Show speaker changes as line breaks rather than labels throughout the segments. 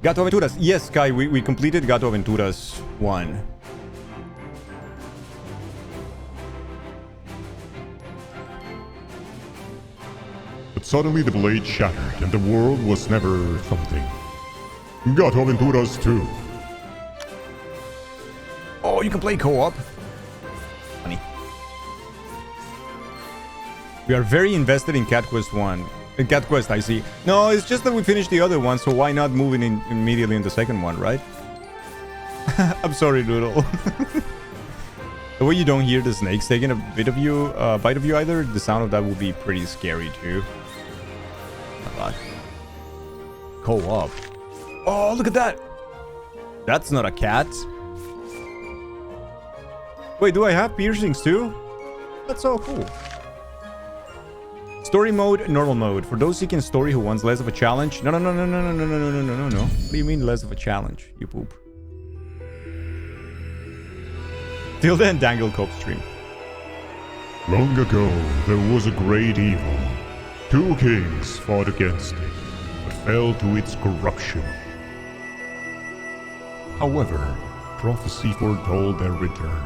Gato Aventuras. Yes, Kai, we completed Gato Aventuras 1.
But suddenly the blade shattered and the world was never something. Gato Aventuras 2.
Oh, you can play co-op. Funny. We are very invested in Cat Quest 1. In Cat Quest, I see. No, it's just that we finished the other one, so why not move in immediately in the second one, right? I'm sorry, Doodle. The way you don't hear the snakes taking a bite of you either, the sound of that would be pretty scary too. Co-op. Oh, look at that! That's not a cat. Wait, do I have piercings too? That's so cool. Story mode, normal mode. For those seeking story who wants less of a challenge. No. What do you mean less of a challenge, you poop? Till then, Dangle Cope stream.
Long ago, there was a great evil. 2 kings fought against it, but fell to its corruption. However, prophecy foretold their return.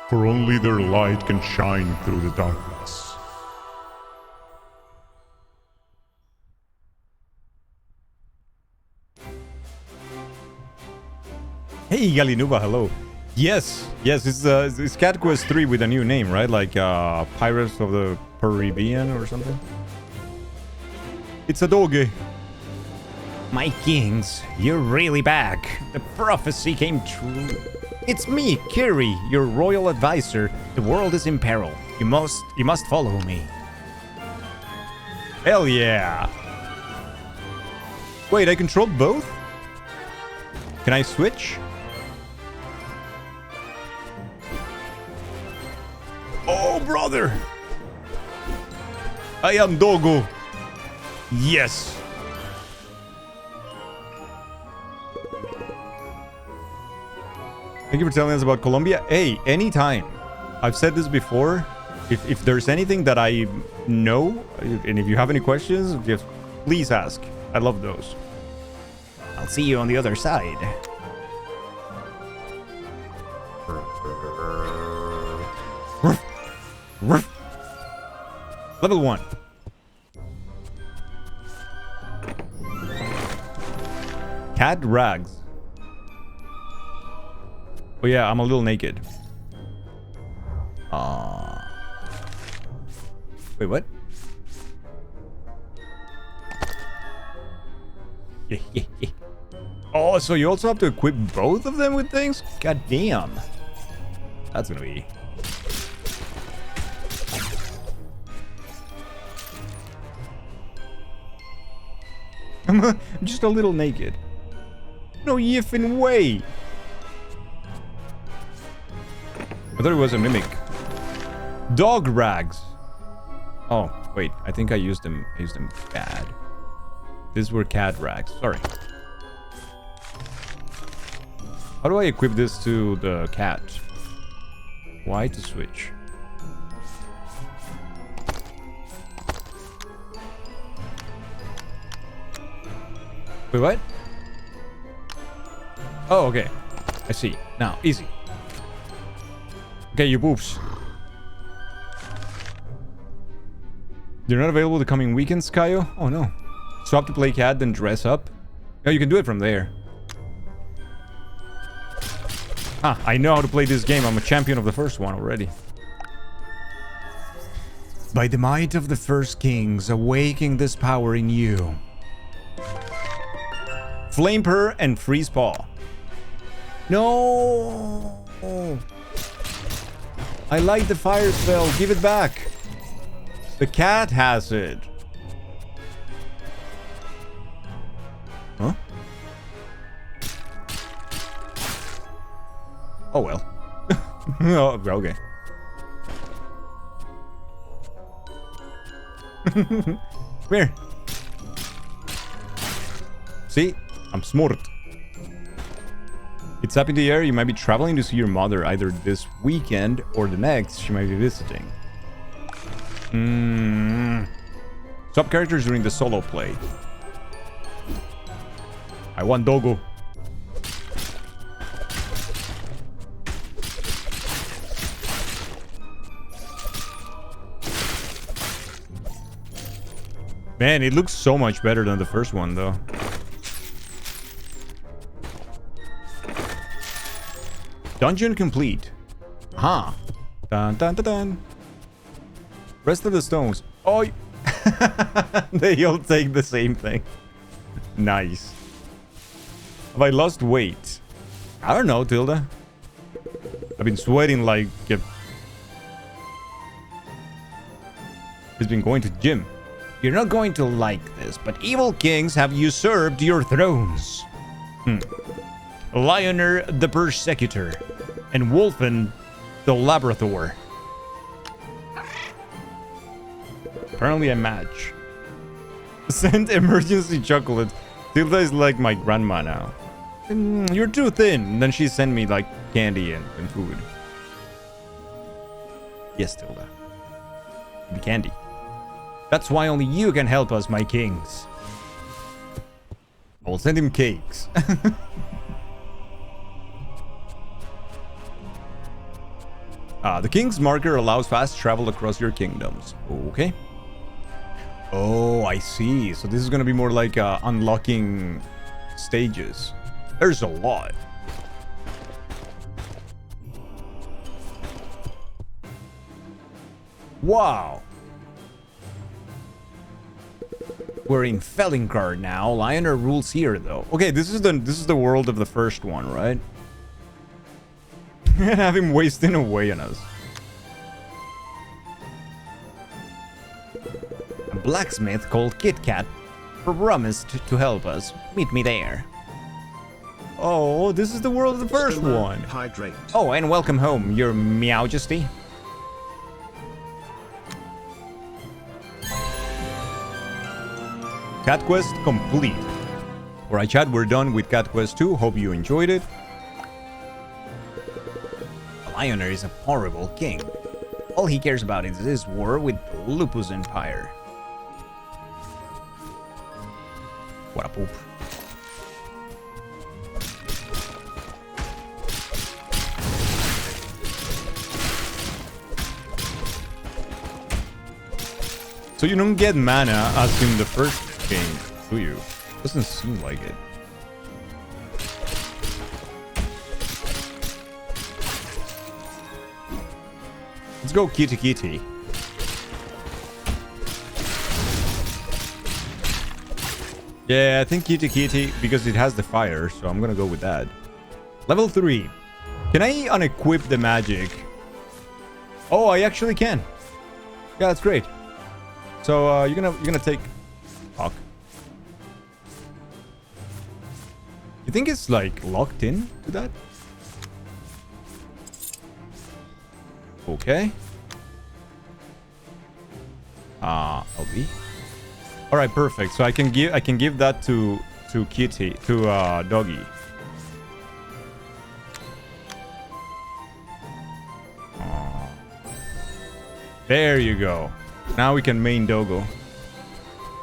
For only their light can shine through the darkness.
Hey, Galinuba, hello. Yes, it's Cat Quest 3 with a new name, right? Like Pirates of the Caribbean or something. It's a doggy. My kings, you're really back. The prophecy came true. It's me, Kiri, your royal advisor. The world is in peril. You must follow me. Hell yeah. Wait, I controlled both? Can I switch? Oh, brother! I am Dogo. Yes. Thank you for telling us about Colombia. Hey, anytime. I've said this before. If there's anything that I know, and if you have any questions, just please ask. I love those. I'll see you on the other side. Level 1. Cat rags. Oh yeah, I'm a little naked. Wait, what? Oh, so you also have to equip both of them with things? God damn. That's gonna be... I'm just a little naked. No yiffin' way. I thought it was a mimic. Dog rags. Oh, wait. I think I used them bad. These were cat rags. Sorry. How do I equip this to the cat? Why to switch? Wait, what? Oh, okay. I see. Now, easy. Okay, you boobs. They're not available the coming weekends, Kaio? Oh, no. Swap to play cat, then dress up? No, you can do it from there. Ah, I know how to play this game. I'm a champion of the first one already. By the might of the first kings, awaking this power in you. Flame Purr and Freeze Paw. No! I like the fire spell. Give it back. The cat has it. Huh? Oh well. Oh, okay. Come here. See? I'm smart. It's up in the air. You might be traveling to see your mother either this weekend or the next. She might be visiting. Swap characters during the solo play. I want Dogo. Man, it looks so much better than the first one, though. Dungeon complete. Huh. Dun dun dun dun. Rest of the stones. Oh, they all take the same thing. Nice. Have I lost weight? I don't know, Tilda. I've been sweating like a... He's been going to gym. You're not going to like this, but evil kings have usurped your thrones. Lioner the Persecutor and Wolfen the Labrador. Apparently a match. Send emergency chocolate. Tilda is like my grandma now. You're too thin. And then she sent me like candy and food. Yes, Tilda. The candy. That's why only you can help us, my kings. I will send him cakes. The king's marker allows fast travel across your kingdoms. Okay. Oh, I see. So this is going to be more like unlocking stages. There's a lot. Wow. We're in Felingard now. Lioner rules here, though. Okay, this is the world of the first one, right? And have him wasting away on us. A blacksmith called Kit Kat promised to help us. Meet me there. Oh, this is the world of the first one.
Hydrate.
Oh, and welcome home, your Meowjesty. Cat Quest complete. Alright, chat, we're done with Cat Quest 2. Hope you enjoyed it. Lioner is a horrible king. All he cares about is his war with the Lupus Empire. What a poop. So you don't get mana as in the first game, do you? Doesn't seem like it. Let's go Kitty Kitty. Yeah, I think Kitty Kitty because it has the fire, so I'm gonna go with that. Level 3. Can I unequip the magic? Oh, I actually can. Yeah, that's great. So you're gonna take. Fuck. You think it's like locked in to that? Okay. LB. All right, perfect. So I can give that to Kitty, to Doggy. There you go. Now we can main Dogo.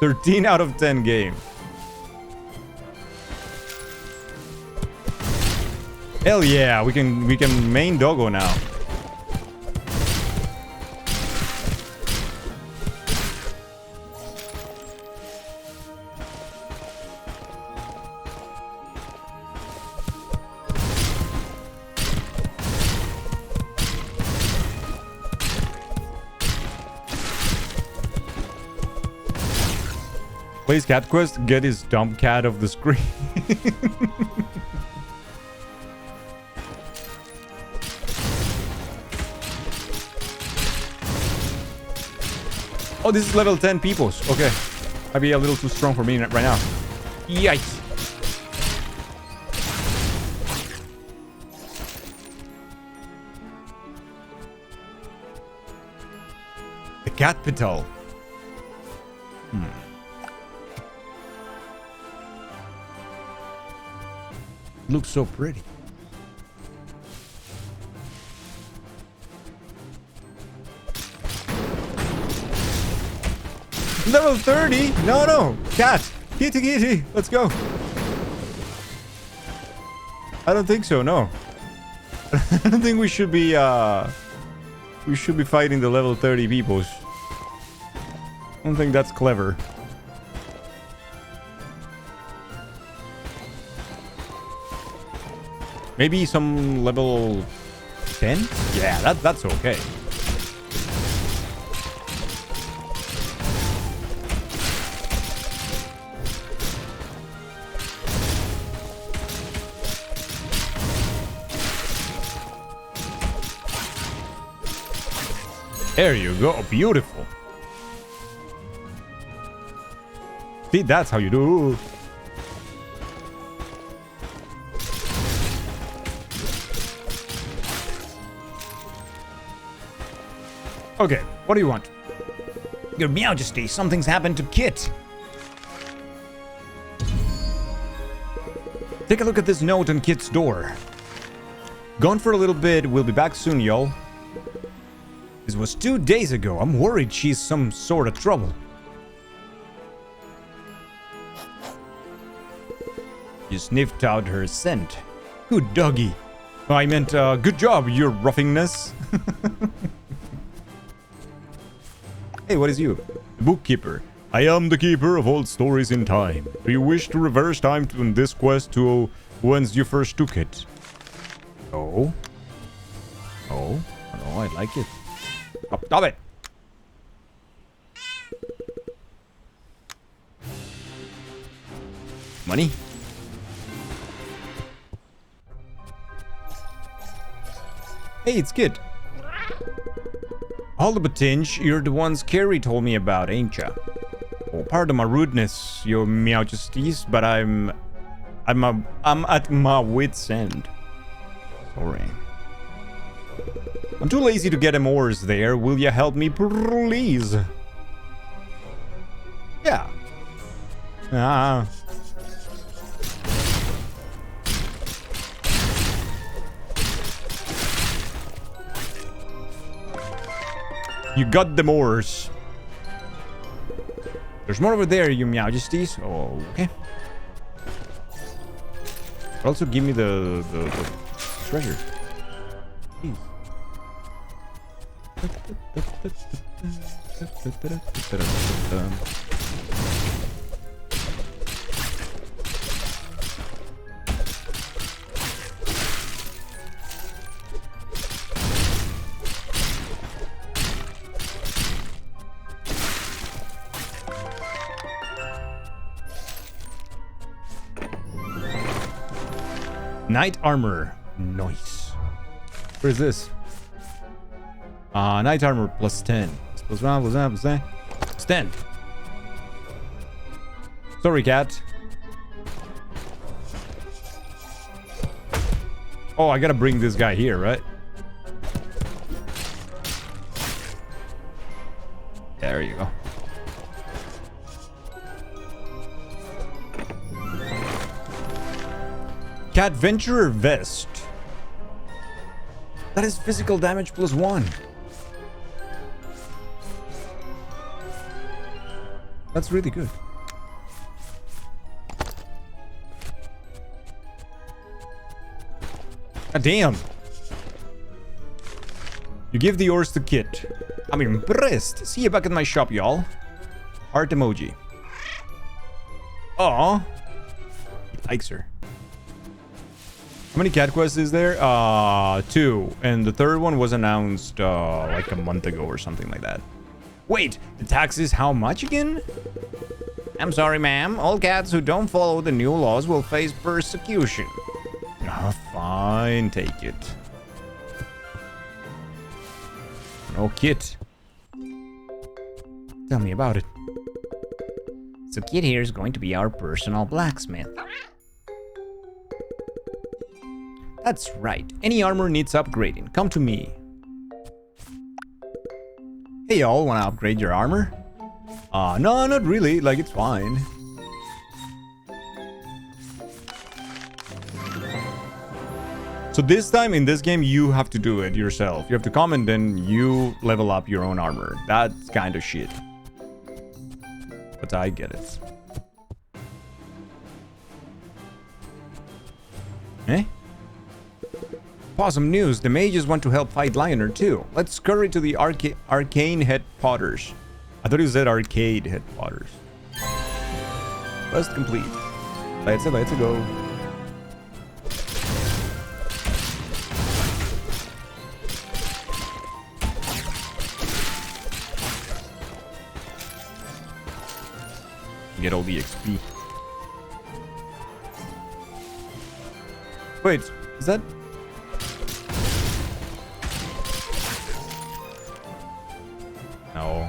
13 out of 10 game. Hell yeah, we can main Dogo now. Plays Cat Quest, get his dumb cat off the screen. Oh, this is level 10 peoples. Okay. Might be a little too strong for me right now. Yikes. The capital. Looks so pretty. Level 30? No. Cat. Kitty. Let's go. I don't think so, no. I don't think we should be fighting the level 30 peoples. I don't think that's clever. Maybe some level 10? Yeah, that's okay. There you go. Beautiful. See, that's how you do. Okay, what do you want? Your Majesty, something's happened to Kit. Take a look at this note on Kit's door. Gone for a little bit, we'll be back soon, y'all. This was 2 days ago. I'm worried she's some sort of trouble. You sniffed out her scent. Good doggy. Oh, I meant, good job, your ruffingness. Hey, what is you? The bookkeeper. I am the keeper of old stories in time. Do you wish to reverse time on this quest to whence you first took it? Oh. Oh. Oh, I like it. Stop it. Money? Hey, it's Kit. Hold up a tinge, you're the ones Carrie told me about, ain't ya? Oh, pardon my rudeness, your Majesties, but I'm at my wit's end. Sorry. I'm too lazy to get them oars there. Will you help me, please? Yeah. Ah. You got the oars. There's more over there, your Majesties. Oh, okay. But also give me the treasure. Please. Knight armor. Nice. Where is this? Knight armor plus 10. Plus 1, plus 1, plus 10. Plus 10. Sorry, cat. Oh, I gotta bring this guy here, right? There you go. Cat Venturer Vest. That is physical damage plus 1. That's really good. God damn. You give the oars to Kit. I'm impressed. See you back at my shop, y'all. Heart emoji. Aw. He likes her. How many cat quests is there? 2. And the third one was announced like a month ago or something like that. Wait, the tax is how much again? I'm sorry, ma'am. All cats who don't follow the new laws will face persecution. Oh, fine, take it. No, Kit. Tell me about it. So Kit here is going to be our personal blacksmith. That's right. Any armor needs upgrading. Come to me. Hey, y'all, wanna upgrade your armor? No, not really. Like, it's fine. So this time in this game, you have to do it yourself. You have to come and then you level up your own armor. That's kind of shit. But I get it. Eh? awesome news. The mages want to help fight Lioner too. Let's scurry to the arcane head potters. I thought you said arcade head potters. Quest complete. Let's go. Get all the XP. Wait, is that... No.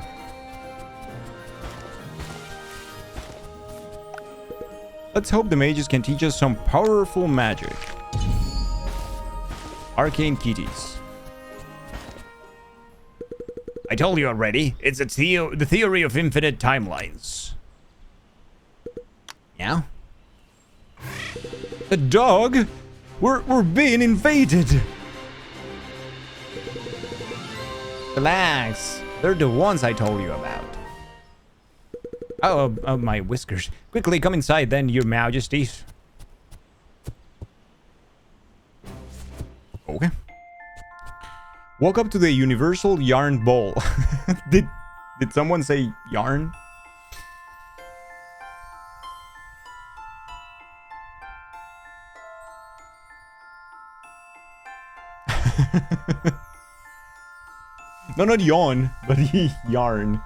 Let's hope the mages can teach us some powerful magic. Arcane kitties. I told you already. It's the theory of infinite timelines. Yeah? The dog? We're being invaded. Relax. They're the ones I told you about. Oh, my whiskers. Quickly come inside then, your majesties. Okay. Walk up to the universal yarn bowl. Did someone say yarn? No, not yawn, but yarn.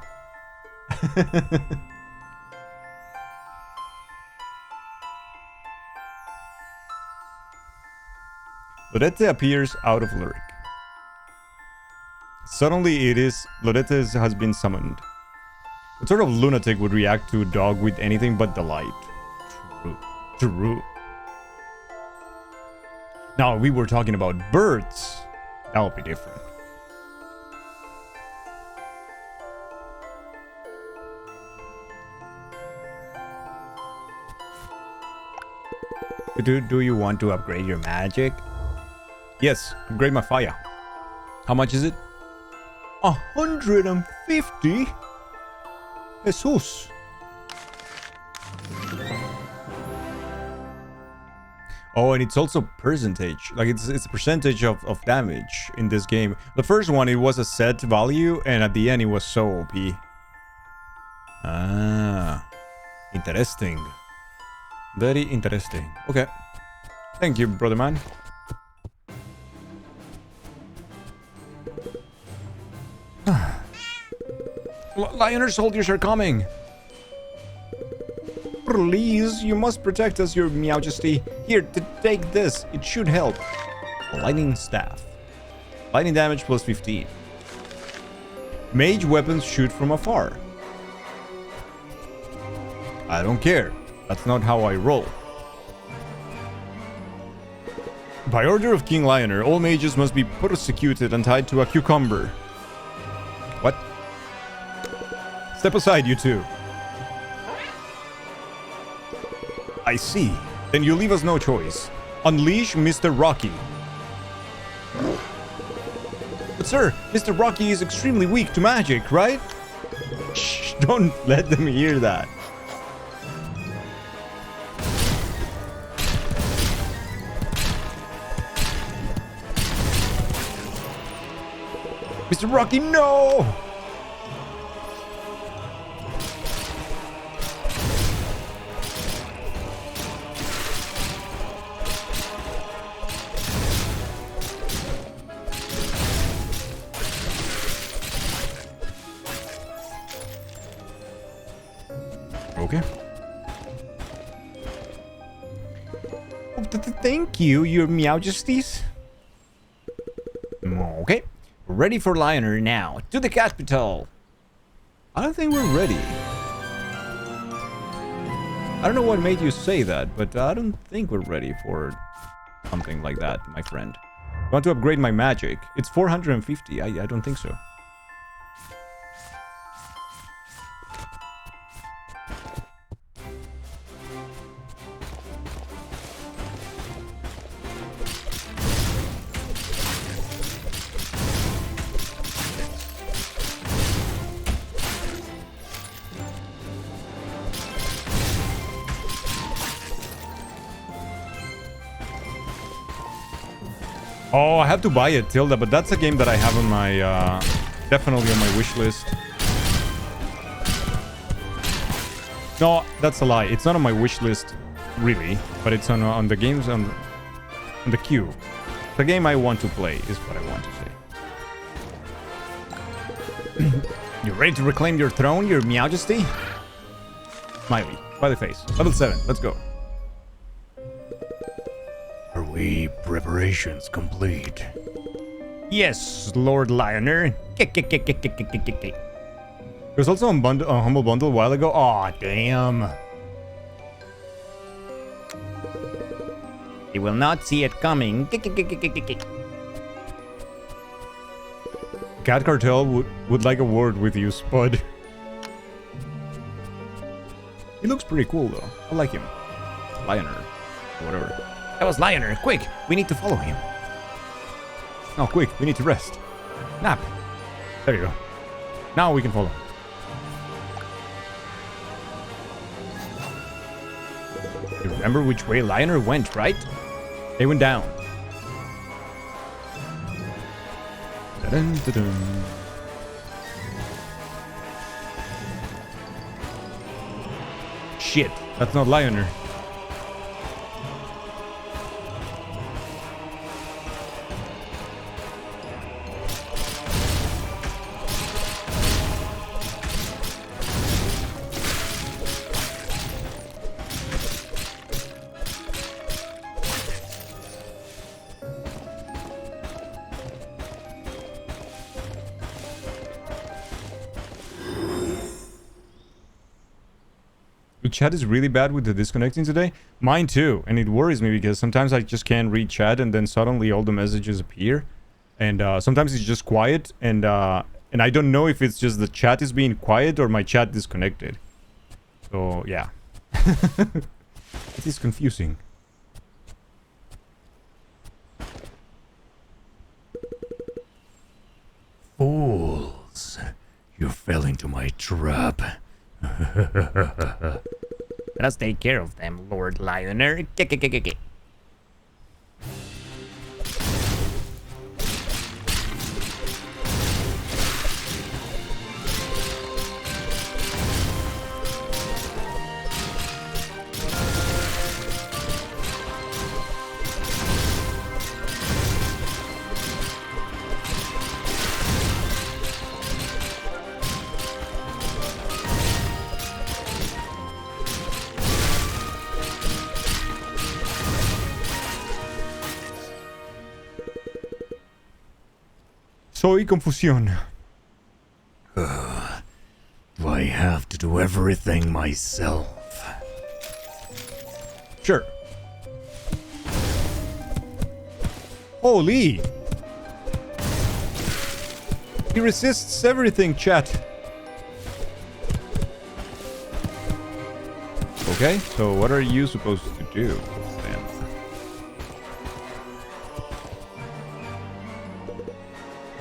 Lorette appears out of lyric. Suddenly Lorette has been summoned. What sort of lunatic would react to a dog with anything but delight? True. Now, we were talking about birds. That would be different. Do you want to upgrade your magic? Yes, upgrade my fire. How much is it? 150? Jesus. Oh, and it's also percentage. Like it's a percentage of damage in this game. The first one, it was a set value, and at the end it was so OP. Ah, interesting. Very interesting. Okay. Thank you, brother man. Lioner soldiers are coming. Please, you must protect us, your majesty. Here, take this. It should help. Lightning staff. Lightning damage plus 15. Mage weapons shoot from afar. I don't care. That's not how I roll. By order of King Lioner, all mages must be prosecuted and tied to a cucumber. What? Step aside, you two. I see. Then you leave us no choice. Unleash Mr. Rocky. But sir, Mr. Rocky is extremely weak to magic, right? Shh, don't let them hear that. Mr. Rocky, no! Okay. Oh, thank you, your majesties. Okay. We're ready for Lioner now. To the capital. I don't think we're ready. I don't know what made you say that, but I don't think we're ready for something like that, my friend. I want to upgrade my magic. It's 450. I don't think so. Oh, I have to buy it, Tilda, but that's a game that I have on my, definitely on my wish list. No, that's a lie. It's not on my wish list, really, but it's on the games on the queue. The game I want to play is what I want to say. You ready to reclaim your throne, your majesty? Smiley, by the face. Level 7, let's go.
Are we preparations complete?
Yes, Lord Lioner. There's also a Humble Bundle a while ago. Aw, damn. He will not see it coming. Cat Cartel would like a word with you, Spud. He looks pretty cool, though. I like him. Lioner. Or whatever. That was Lioner. Quick, we need to follow him. No, quick, we need to rest. Nap. There you go. Now we can follow. You remember which way Lioner went, right? They went down. Dun, dun, dun. Shit, that's not Lioner. The chat is really bad with the disconnecting today. Mine too, and it worries me because sometimes I just can't read chat and then suddenly all the messages appear. And sometimes it's just quiet and I don't know if it's just the chat is being quiet or my chat disconnected. So yeah. It is confusing.
Fools. You fell into my trap.
Let us take care of them, Lord Lioner.
Soy confusión.
Do I have to do everything myself?
Sure. Holy! He resists everything, chat. Okay, so what are you supposed to do then?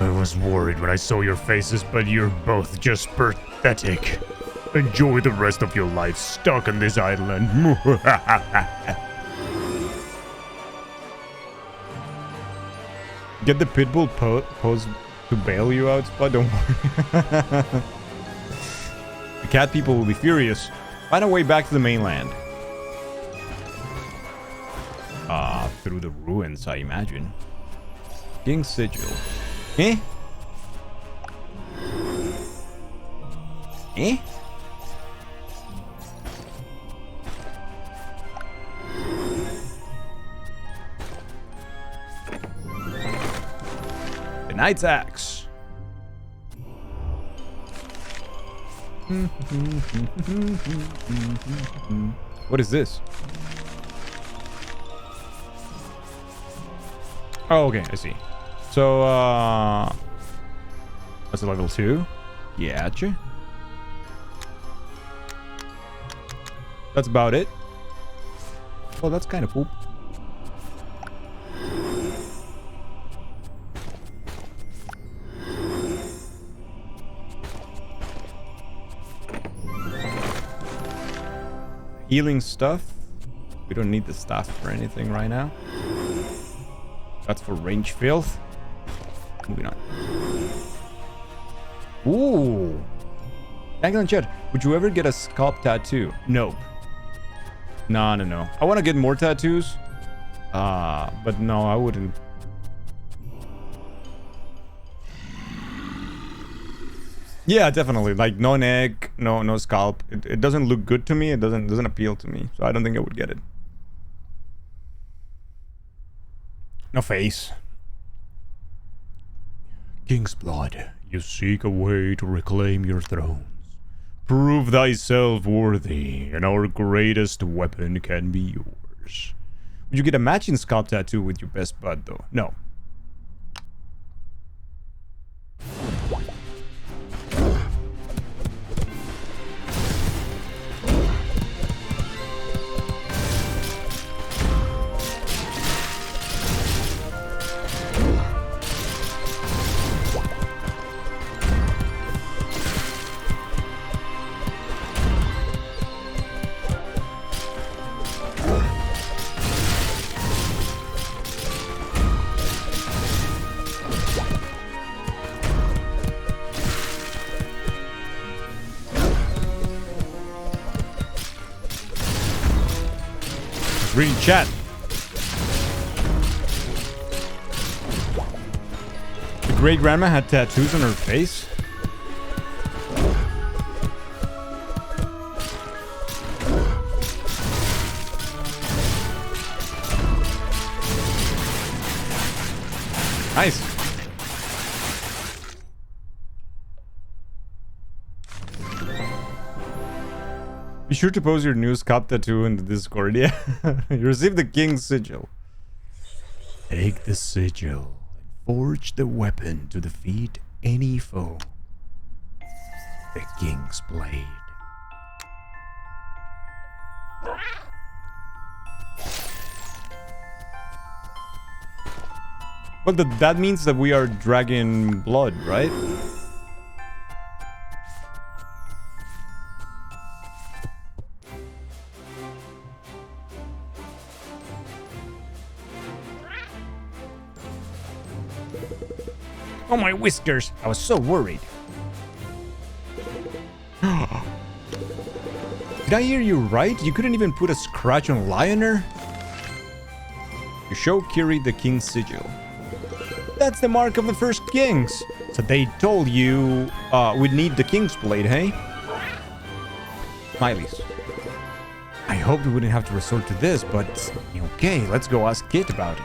I was worried when I saw your faces, but you're both just pathetic. Enjoy the rest of your life stuck on this island.
Get the pitbull pose to bail you out, Spud, don't worry. The cat people will be furious. Find a way back to the mainland. Through the ruins, I imagine. King's Sigil. Eh? Eh? The Knight's Axe. What is this? Oh, okay, I see. So, that's a level 2. Yeah, gotcha. That's about it. Well, that's kind of poop. Healing stuff. We don't need the stuff for anything right now. That's for range filth. Moving on. Ooh. Dangle in chat. Would you ever get a scalp tattoo? Nope. No. I want to get more tattoos. But no, I wouldn't. Yeah, definitely. Like no neck, no scalp. It doesn't look good to me. It doesn't appeal to me. So I don't think I would get it. No face.
King's blood, you seek a way to reclaim your thrones. Prove thyself worthy, and our greatest weapon can be yours.
Would you get a matching scalp tattoo with your best bud, though? No. Reading chat. The great grandma had tattoos on her face. Nice. Be sure to post your new scalp tattoo in the Discord. Yeah. You receive the King's Sigil.
Take the sigil and forge the weapon to defeat any foe. The King's Blade.
Well, that means that we are dragging blood, right?
Oh, my whiskers. I was so worried.
Did I hear you right? You couldn't even put a scratch on Lioner? You show Kiri the King's Sigil. That's the mark of the first kings. So they told you we'd need the King's Blade, hey? Smileys. I hoped we wouldn't have to resort to this, but okay, let's go ask Kit about it.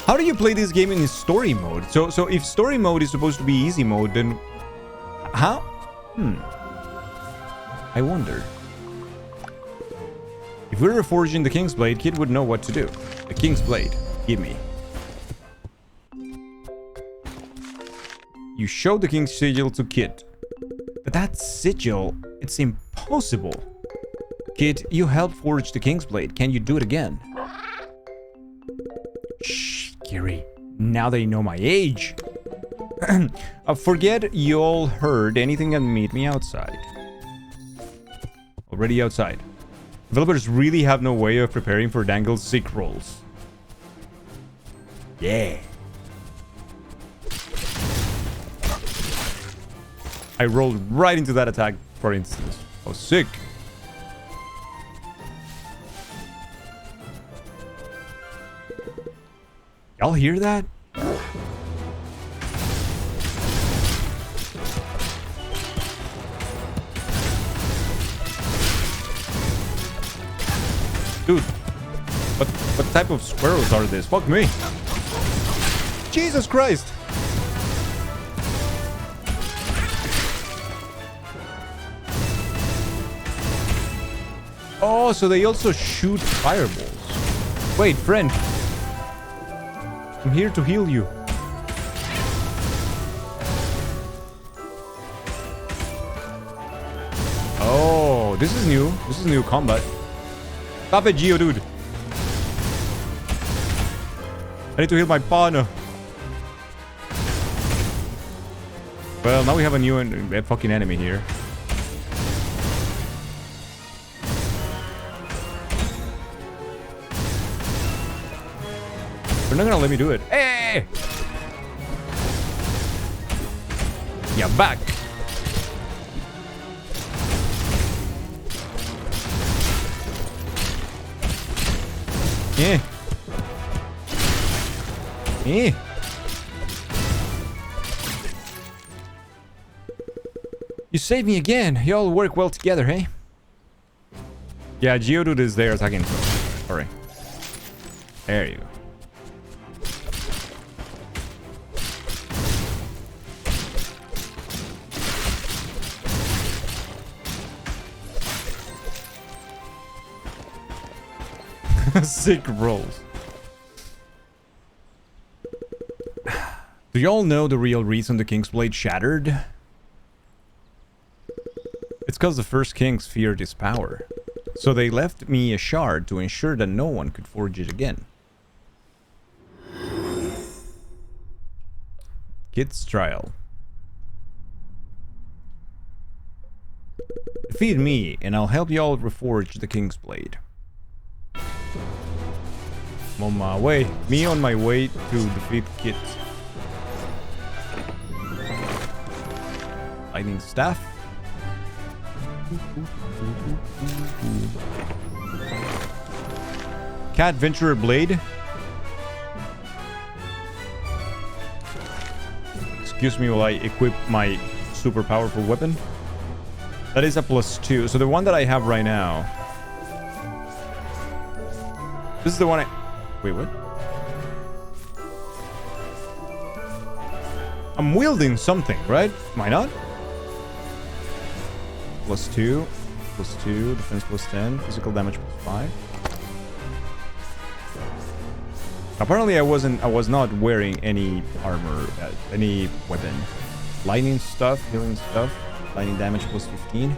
How do you play this game in story mode? So if story mode is supposed to be easy mode, then how? I wonder. If we were forging the King's Blade, Kid would know what to do. The King's Blade, give me. You show the King's Sigil to Kid. But that sigil, it's impossible. Kid, you helped forge the King's Blade. Can you do it again? Shh, Kiri. Now they know my age. Forget you all heard anything and meet me outside. Already outside. Developers really have no way of preparing for Dangle's sick rolls. Yeah. I rolled right into that attack, for instance. Oh, sick. Y'all hear that? Dude, what type of squirrels are this? Fuck me. Jesus Christ. Oh, so they also shoot fireballs. Wait, friend. I'm here to heal you. Oh, this is new. This is new combat. Stop it, Geo, dude. I need to heal my partner. Well, now we have a new fucking enemy here. They're not gonna let me do it. Hey! Yeah, back. Yeah. Yeah. You saved me again. You all work well together, hey? Yeah, Geodude is there attacking. Sorry. There you go. Sick rolls. Do y'all know the real reason the King's Blade shattered? It's because the first kings feared its power. So they left me a shard to ensure that no one could forge it again. Kid's trial. Defeat me and I'll help y'all reforge the King's Blade. I'm on my way. Me on my way to defeat Kit. Lightning Staff. Cat Venturer Blade. Excuse me while I equip my super powerful weapon. That is a +2. So the one that I have right now. This is the one I... Wait, what? I'm wielding something, right? Am I not? +2, +2, defense +10, physical damage +5. Apparently, I was not wearing any armor, any weapon. Lightning stuff, healing stuff, lightning damage +15.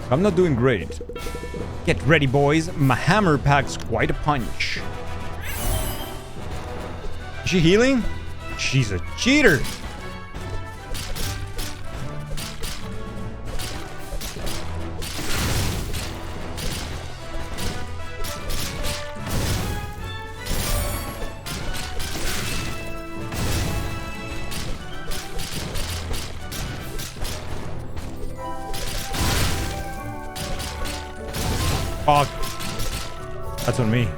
I'm not doing great. Get ready, boys. My hammer packs quite a punch. Is she healing? She's a cheater. Fuck. That's on me.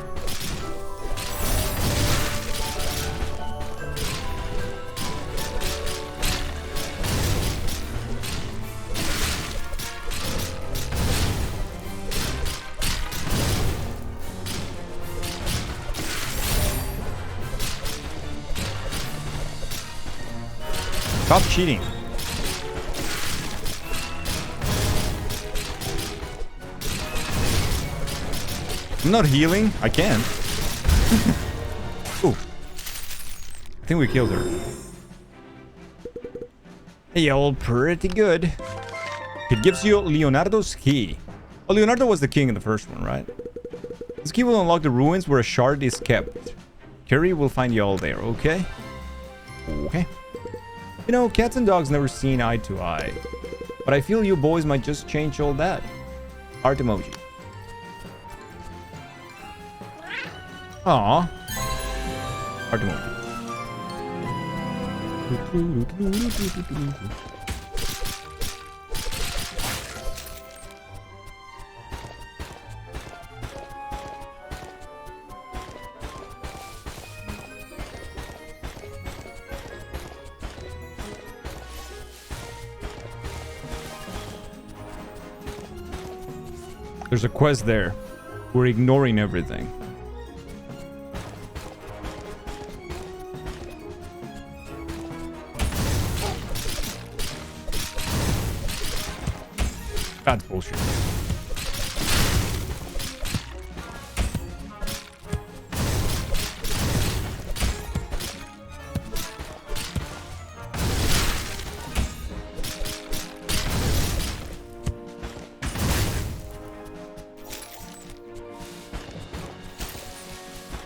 Stop cheating. I'm not healing. I can't. Ooh. I think we killed her. Hey, all pretty good. It gives you Leonardo's key. Oh, Leonardo was the king in the first one, right? This key will unlock the ruins where a shard is kept. Curry will find you all there, okay? Okay. You know, cats and dogs never seen eye to eye. But I feel you boys might just change all that. Heart emoji. Aww. Heart emoji. There's a quest there. We're ignoring everything. That's bullshit.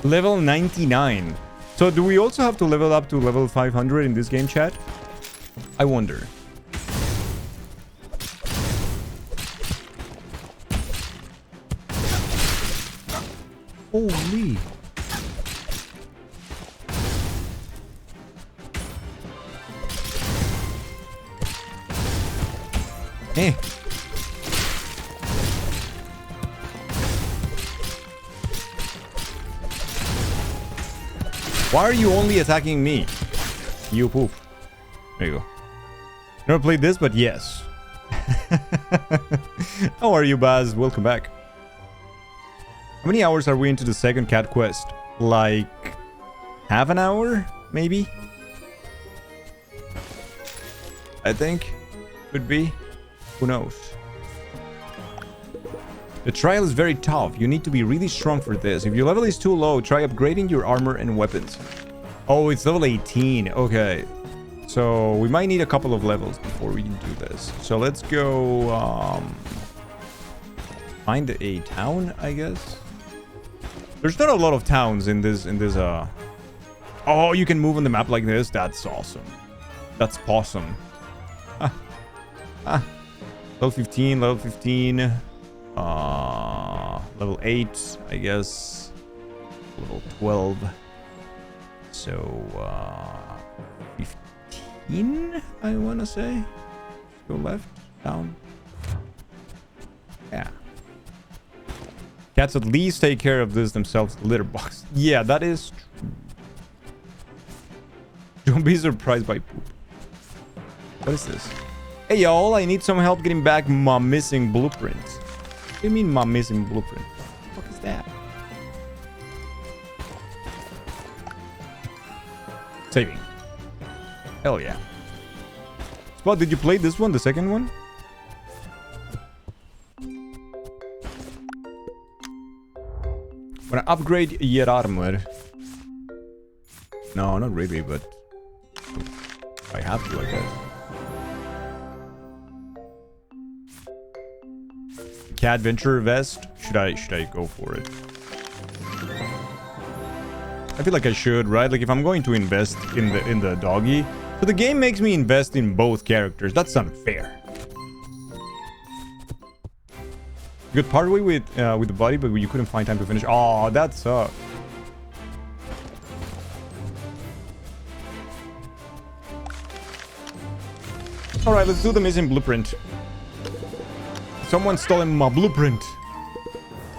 Level 99. So do we also have to level up to level 500 in this game, chat? I wonder. Holy. Eh. Why are you only attacking me? You poop. There you go. Never played this, but yes. How are you, Baz? Welcome back. How many hours are we into the second cat quest? Like half an hour, maybe? I think. Could be. Who knows? The trial is very tough. You need to be really strong for this. If your level is too low, try upgrading your armor and weapons. Oh, it's level 18. Okay. So we might need a couple of levels before we can do this. So let's go find a town, I guess. There's not a lot of towns in this Oh, you can move on the map like this. That's awesome. That's awesome. Level 15, level 15. Level 8, I guess. Level 12. So 15, I wanna say. Go left, down. Yeah. Cats at least take care of this themselves. Litter box. Yeah, that is true. Don't be surprised by poop. What is this? Hey y'all, I need some help getting back my missing blueprint. What do you mean my missing blueprint? What is that? Saving. Hell yeah. Spot, did you play this one, the second one? Wanna upgrade your armor? No, not really, but I have to, I guess. Cat Venture vest? Should I go for it? I feel like I should, right? Like if I'm going to invest in the doggy, so the game makes me invest in both characters. That's unfair. You got partway with the body, but you couldn't find time to finish. Oh, that sucks. All right, let's do the missing blueprint. Someone's stolen my blueprint.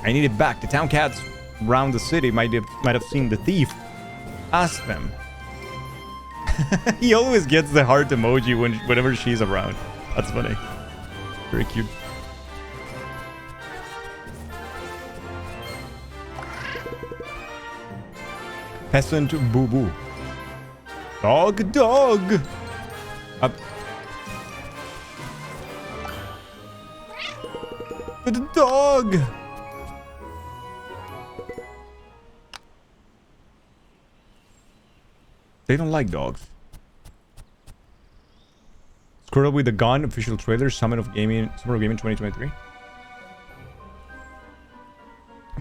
I need it back. The town cats around the city might have seen the thief. Ask them. He always gets the heart emoji whenever she's around. That's funny. Very cute. Peasant boo boo. Dog dog. Up. The dog. They don't like dogs. Squirrel with the Gun official trailer. Summer of Gaming 2023.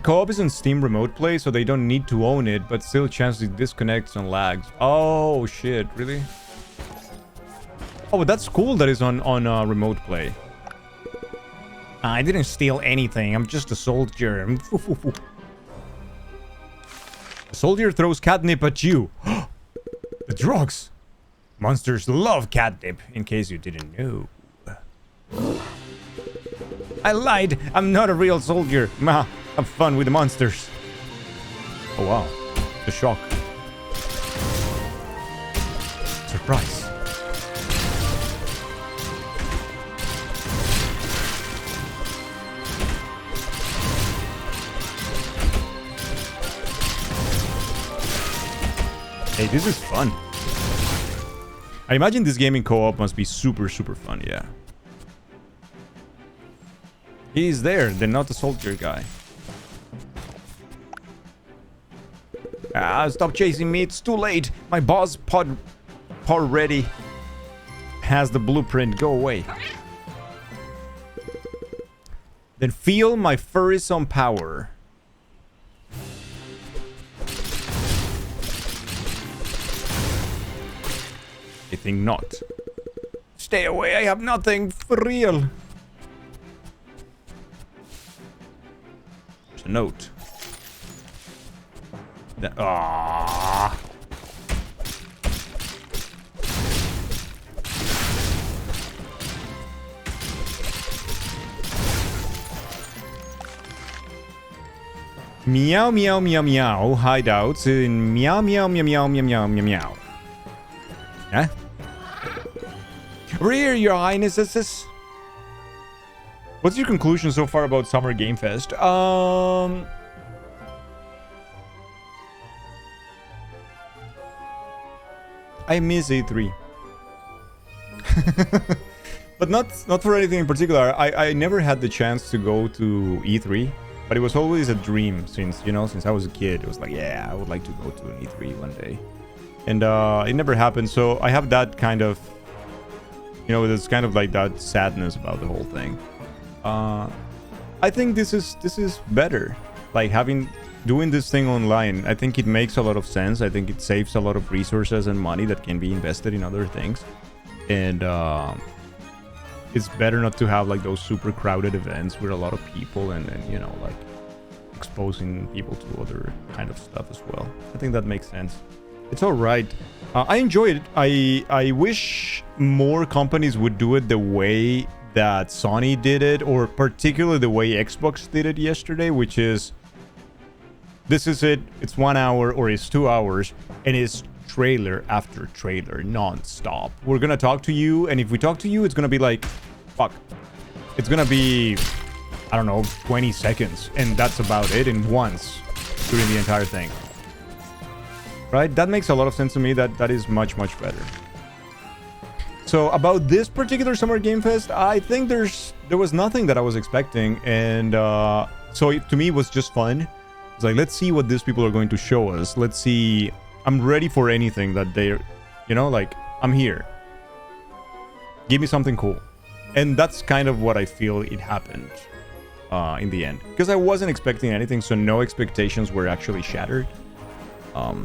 Co-op is on Steam Remote Play, so they don't need to own it, but still chance to disconnect and lags. Oh shit! Really? Oh, but that's cool that it's on Remote Play. I didn't steal anything. I'm just a soldier. The soldier throws catnip at you. The drugs. Monsters love catnip, in case you didn't know. I lied. I'm not a real soldier. Ma, have fun with the monsters. Oh wow. The shock. Surprise. Hey, this is fun. I imagine this game in co-op must be super, super fun, yeah. He's there, they're not the soldier guy. Ah, stop chasing me, it's too late. My boss pod ready has the blueprint, go away. Then feel my furry some power. I think not. Stay away, I have nothing for real. There's a note. Ah. Meow meow meow meow hideouts in meow meow meow meow meow meow meow meow. Huh? Rear, your highnesses. What's your conclusion so far about Summer Game Fest? I miss E3. But not for anything in particular. I never had the chance to go to E3. But it was always a dream since I was a kid. It was like, yeah, I would like to go to an E3 one day. And it never happened. So I have that kind of, there's kind of like that sadness about the whole thing. I think this is better. Like doing this thing online, I think it makes a lot of sense. I think it saves a lot of resources and money that can be invested in other things. And it's better not to have like those super crowded events with a lot of people and like exposing people to other kind of stuff as well. I think that makes sense. It's all right. I enjoyed it. I wish more companies would do it the way that Sony did it, or particularly the way Xbox did it yesterday, which is this is it. It's 1 hour or it's 2 hours, and it's trailer after trailer non-stop. We're gonna talk to you, and if we talk to you, it's gonna be like, fuck, it's gonna be, I don't know, 20 seconds, and that's about it, and once during the entire thing, right? That makes a lot of sense to me. That is much better. So about this particular Summer Game Fest, I think there was nothing that I was expecting, and so to me it was just fun. It's like, let's see what these people are going to show us. Let's see. I'm ready for anything that they're, like, I'm here. Give me something cool. And that's kind of what I feel it happened in the end. Because I wasn't expecting anything, so no expectations were actually shattered. A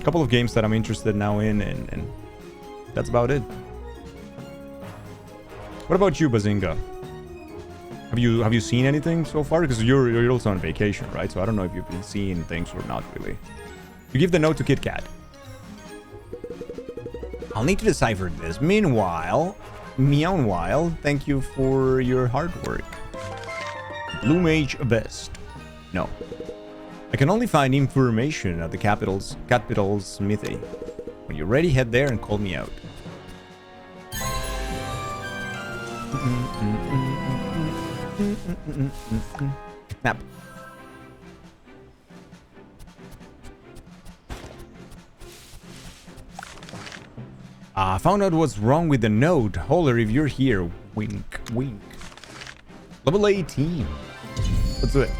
couple of games that I'm interested now in, and that's about it. What about you, Bazinga? Have you seen anything so far? Because you're also on vacation, right? So I don't know if you've been seeing things or not really. You give the note to KitKat. I'll need to decipher this. Meanwhile, thank you for your hard work. Blue Mage Vest. No. I can only find information at the capital smithy. When you're ready, head there and call me out. Snap. I found out what's wrong with the node. Holler, if you're here. Wink, wink. Level 18. Let's do it.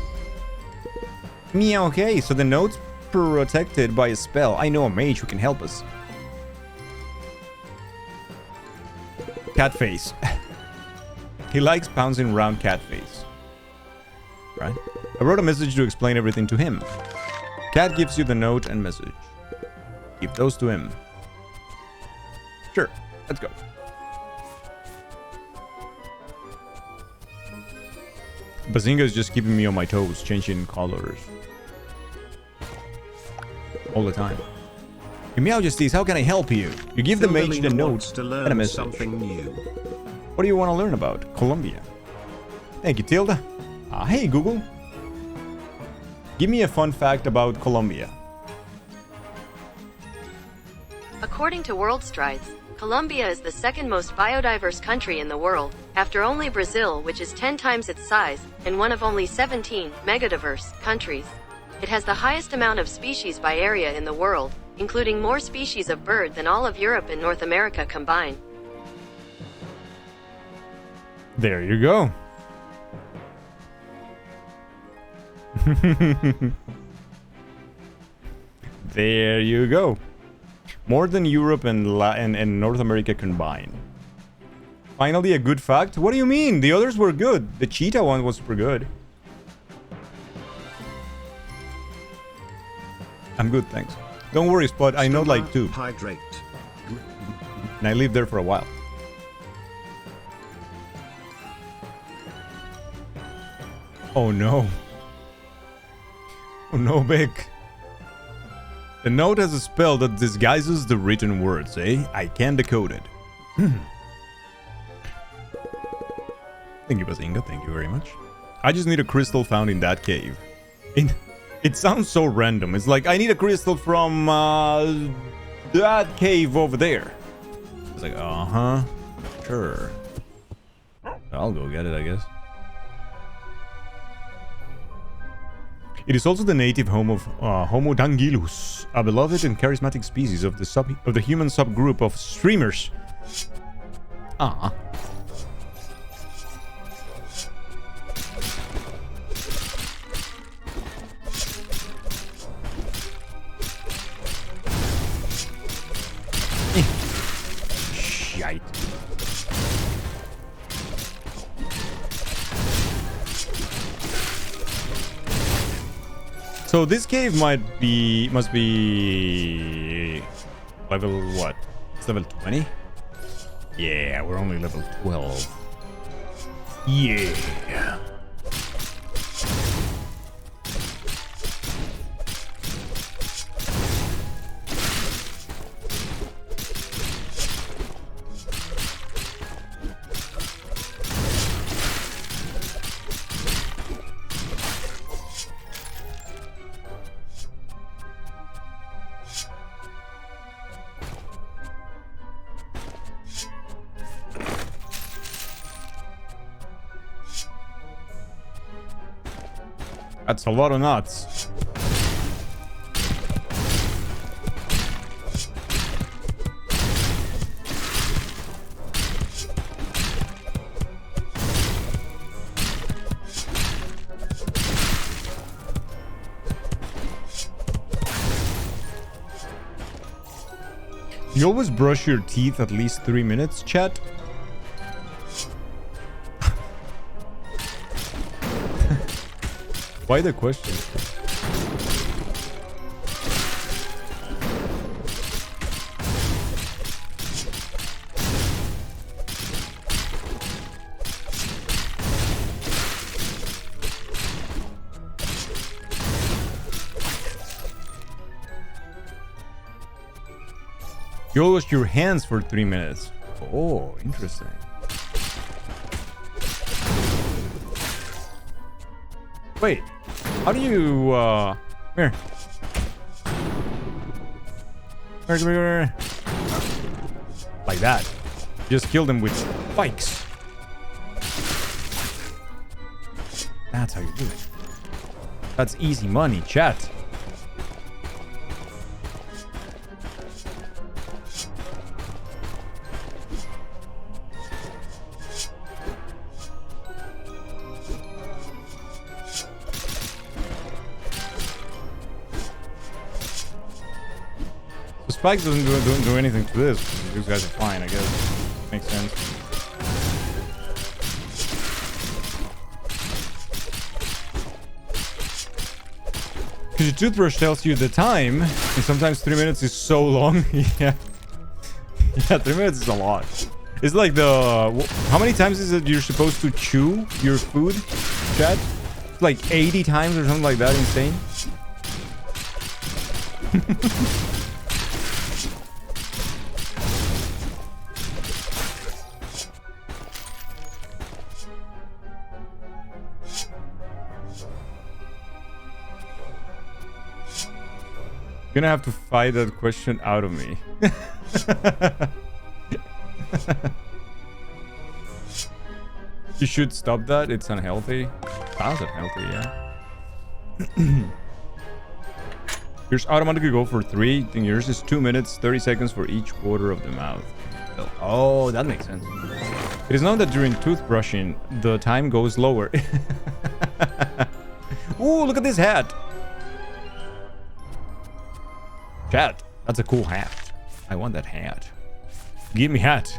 Meow, okay, so the node's protected by a spell. I know a mage who can help us. Catface. He likes pouncing around Catface. Right? I wrote a message to explain everything to him. Cat gives you the note and message. Give those to him. Sure, let's go. Bazinga is just keeping me on my toes, changing colors. All the time. Your Majesties, how can I help you? You give the mage the note and a message.
Something new.
What do you want to learn about? Colombia. Thank you, Tilda. Hey, Google. Give me a fun fact about Colombia.
According to World Strides, Colombia is the second most biodiverse country in the world, after only Brazil, which is 10 times its size, and one of only 17 megadiverse countries. It has the highest amount of species by area in the world, including more species of bird than all of Europe and North America combined.
There you go. There you go. More than Europe and North America combined. Finally, a good fact. What do you mean? The others were good. The cheetah one was super good. I'm good, thanks. Don't worry, Spot. I know like two.
Hydrate.
And I lived there for a while. Oh no. Oh no, Vic. The note has a spell that disguises the written words, eh? I can't decode it. Thank you, Bazinga. Thank you very much. I just need a crystal found in that cave. It sounds so random. It's like, I need a crystal from that cave over there. It's like, uh-huh. Sure. I'll go get it, I guess. It is also the native home of Homo dangilus, a beloved and charismatic species of the human subgroup of streamers. Ah. Shite. So this cave must be level what? It's level 20? Yeah, we're only level 12. Yeah. That's a lot of nuts. You always brush your teeth at least 3 minutes, chat? Why the question? You wash your hands for 3 minutes. Oh, interesting. Wait, how do you, here. Here. Like that. Just kill them with spikes. That's how you do it. That's easy money, chat. Spikes doesn't do anything to this. These guys are fine, I guess. Makes sense. Because your toothbrush tells you the time, and sometimes 3 minutes is so long. Yeah. Yeah, 3 minutes is a lot. It's like the... How many times is it you're supposed to chew your food, chat? It's like 80 times or something like that, insane. You're gonna have to fight that question out of me. You should stop that. It's unhealthy. Sounds unhealthy, yeah. Yours automatically go for 3. I think yours is 2 minutes, 30 seconds for each quarter of the mouth. Oh, that makes sense. It is known that during toothbrushing, the time goes lower. Ooh, look at this hat. Chat, that's a cool hat. I want that hat. Give me hat.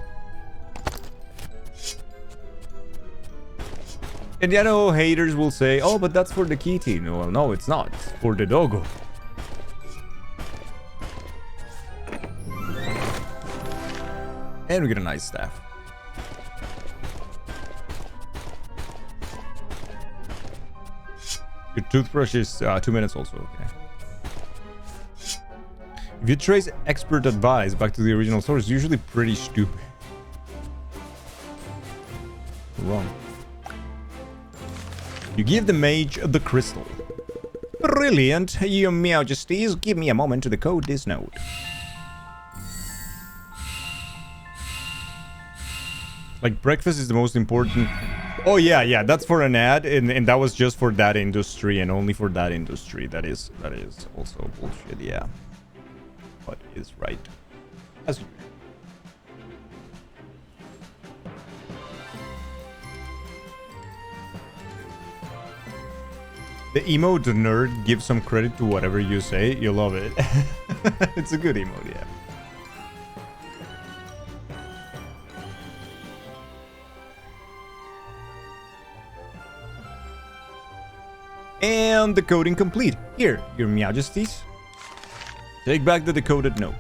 And you know, haters will say, oh, but that's for the kitty. No, no, it's not. It's for the doggo. And we get a nice staff. Your toothbrush is 2 minutes also, okay. If you trace expert advice back to the original source, it's usually pretty stupid. Wrong. You give the mage the crystal. Brilliant, your majesties. Give me a moment to decode this note. Like, breakfast is the most important. Oh yeah, that's for an ad, and that was just for that industry and only for that industry. That is also bullshit, yeah. What is right? As usual. The emote nerd gives some credit to whatever you say. You love it. It's a good emote, yeah. And the coding complete. Here, your majesties. Take back the decoded note.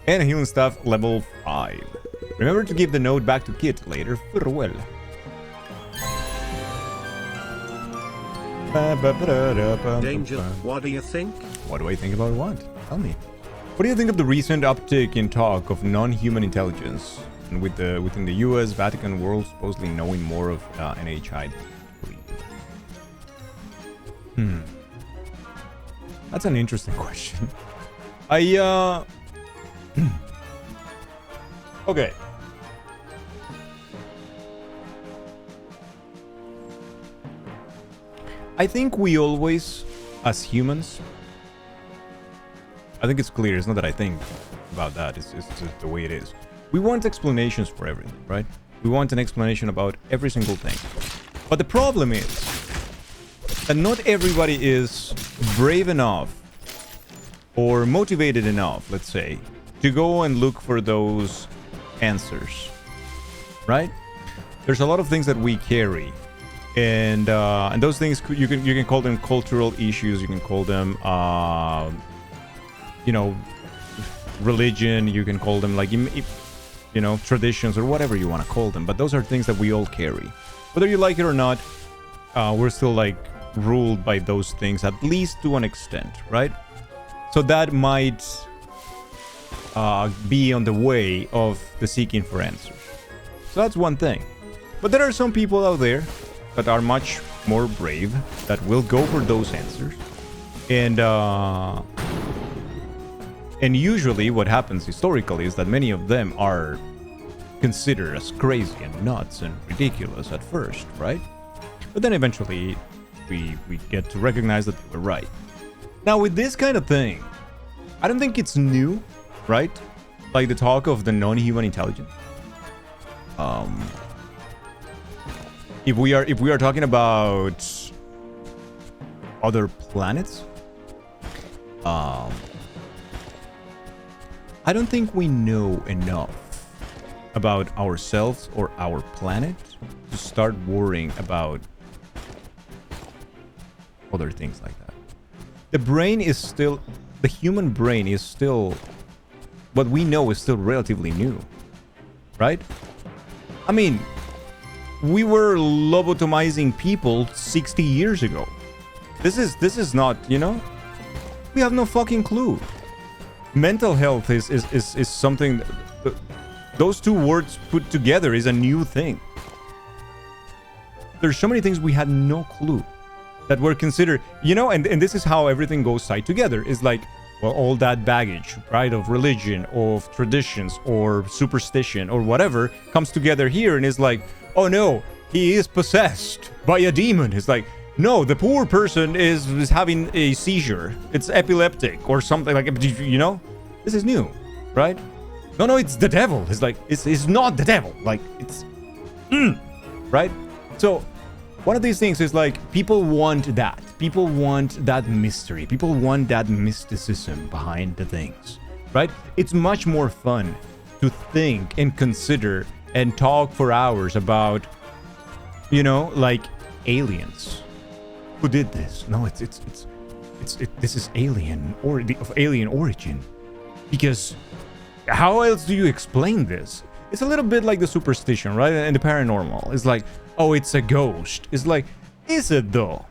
And healing staff level 5. Remember to give the note back to Kit later. Farewell.
Danger, what do you think?
What do I think about what? Tell me. What do you think of the recent uptick in talk of non-human intelligence? And with within the US, Vatican world supposedly knowing more of NHI. That's an interesting question. Okay. I think we always, as humans, I think it's clear. It's not that I think about that. It's just the way it is. We want explanations for everything, right? We want an explanation about every single thing. But the problem is that not everybody is brave enough or motivated enough, let's say, to go and look for those answers, right? There's a lot of things that we carry, and those things you can call them cultural issues. You can call them, you know, religion. You can call them like, you know, traditions or whatever you want to call them. But those are things that we all carry, whether you like it or not. We're still like ruled by those things, at least to an extent, right? So that might be on the way of the seeking for answers. So that's one thing. But there are some people out there that are much more brave, that will go for those answers. And usually what happens historically is that many of them are considered as crazy and nuts and ridiculous at first, right? But then eventually we get to recognize that they were right. Now with this kind of thing, I don't think it's new, right? Like the talk of the non-human intelligence. If we are talking about other planets, I don't think we know enough about ourselves or our planet to start worrying about other things like that. The human brain is still, what we know is still relatively new, right? I mean, we were lobotomizing people 60 years ago. This is not, you know, we have no fucking clue. Mental health is something that, those two words put together is a new thing. There's so many things we had no clue that were considered, you know, and this is how everything goes tied together. Is like, well, all that baggage, right, of religion, of traditions, or superstition, or whatever, comes together here and is like, oh no, he is possessed by a demon. It's like, no, the poor person is having a seizure. It's epileptic or something like, you know, this is new, right? No, it's the devil. It's like, it's not the devil. Like, it's, right? So one of these things is like, people want that. People want that mystery. People want that mysticism behind the things, right? It's much more fun to think and consider and talk for hours about, you know, like aliens. Who did this? No, it's
this is alien or of alien origin. Because how else do you explain this? It's a little bit like the superstition, right? And the paranormal. It's like, oh, it's a ghost. It's like, is it though?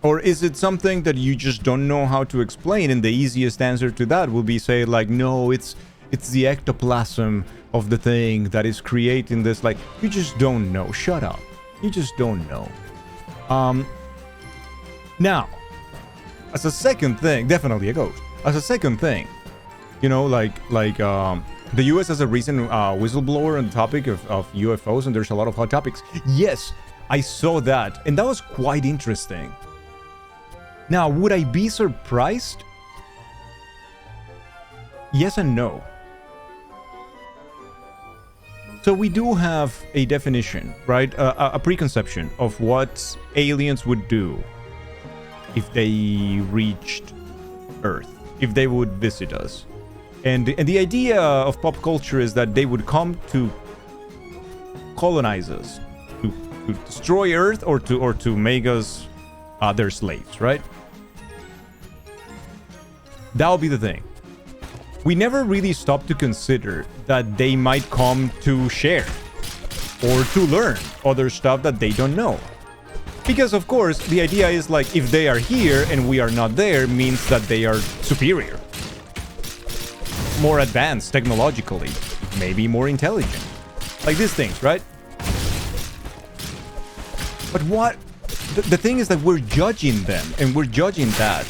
Or is it something that you just don't know how to explain? And the easiest answer to that will be say like, no, it's the ectoplasm of the thing that is creating this. Like, you just don't know. Shut up. You just don't know. Now, as a second thing, definitely a ghost. As a second thing, you know, the US has a recent whistleblower on the topic of UFOs, and there's a lot of hot topics. Yes, I saw that, and that was quite interesting. Now, would I be surprised? Yes and no. So we do have a definition, right? A preconception of what aliens would do if they reached Earth, if they would visit us. And the idea of pop culture is that they would come to colonize us, to destroy Earth, or to make us their slaves, right? That would be the thing. We never really stop to consider that they might come to share or to learn other stuff that they don't know. Because, of course, the idea is like, if they are here and we are not there, means that they are superior, more advanced technologically, maybe more intelligent. Like these things, right? But what... The thing is that we're judging them, and we're judging that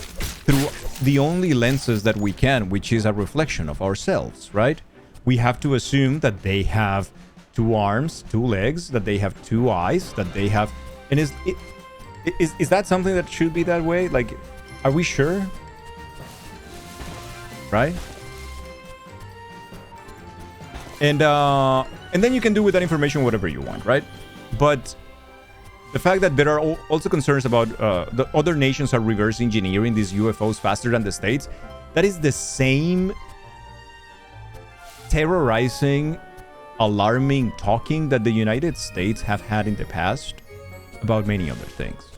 through the only lenses that we can, which is a reflection of ourselves, right? We have to assume that they have 2 arms, 2 legs, that they have 2 eyes, that they have... And is that something that should be that way? Like, are we sure? Right? And then you can do with that information whatever you want, right? But the fact that there are also concerns about the other nations are reverse engineering these UFOs faster than the States, that is the same terrorizing, alarming talking that the United States have had in the past about many other things.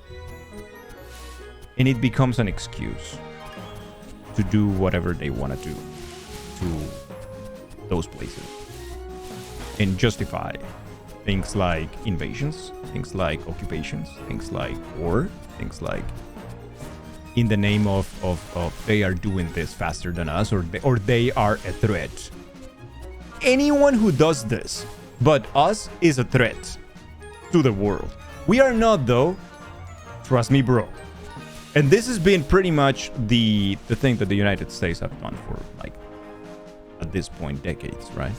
And it becomes an excuse to do whatever they want to do to those places and justify things like invasions, things like occupations, things like war, things like in the name of they are doing this faster than us, or they are a threat. Anyone who does this but us is a threat to the world. We are not, though. Trust me, bro. And this has been pretty much the thing that the United States have done for, like, at this point, decades, right?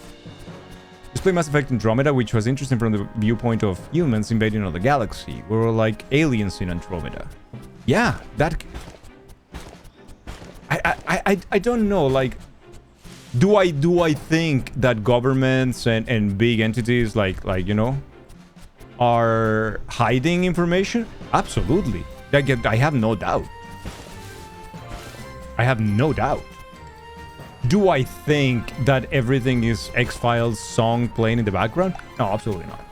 Let's play Mass Effect Andromeda, which was interesting from the viewpoint of humans invading another galaxy. We were like aliens in Andromeda. Yeah, that... I don't know, like... Do I think that governments and big entities like you know, are hiding information? Absolutely. I have no doubt. I have no doubt. Do I think that everything is X-Files song playing in the background? No, absolutely not.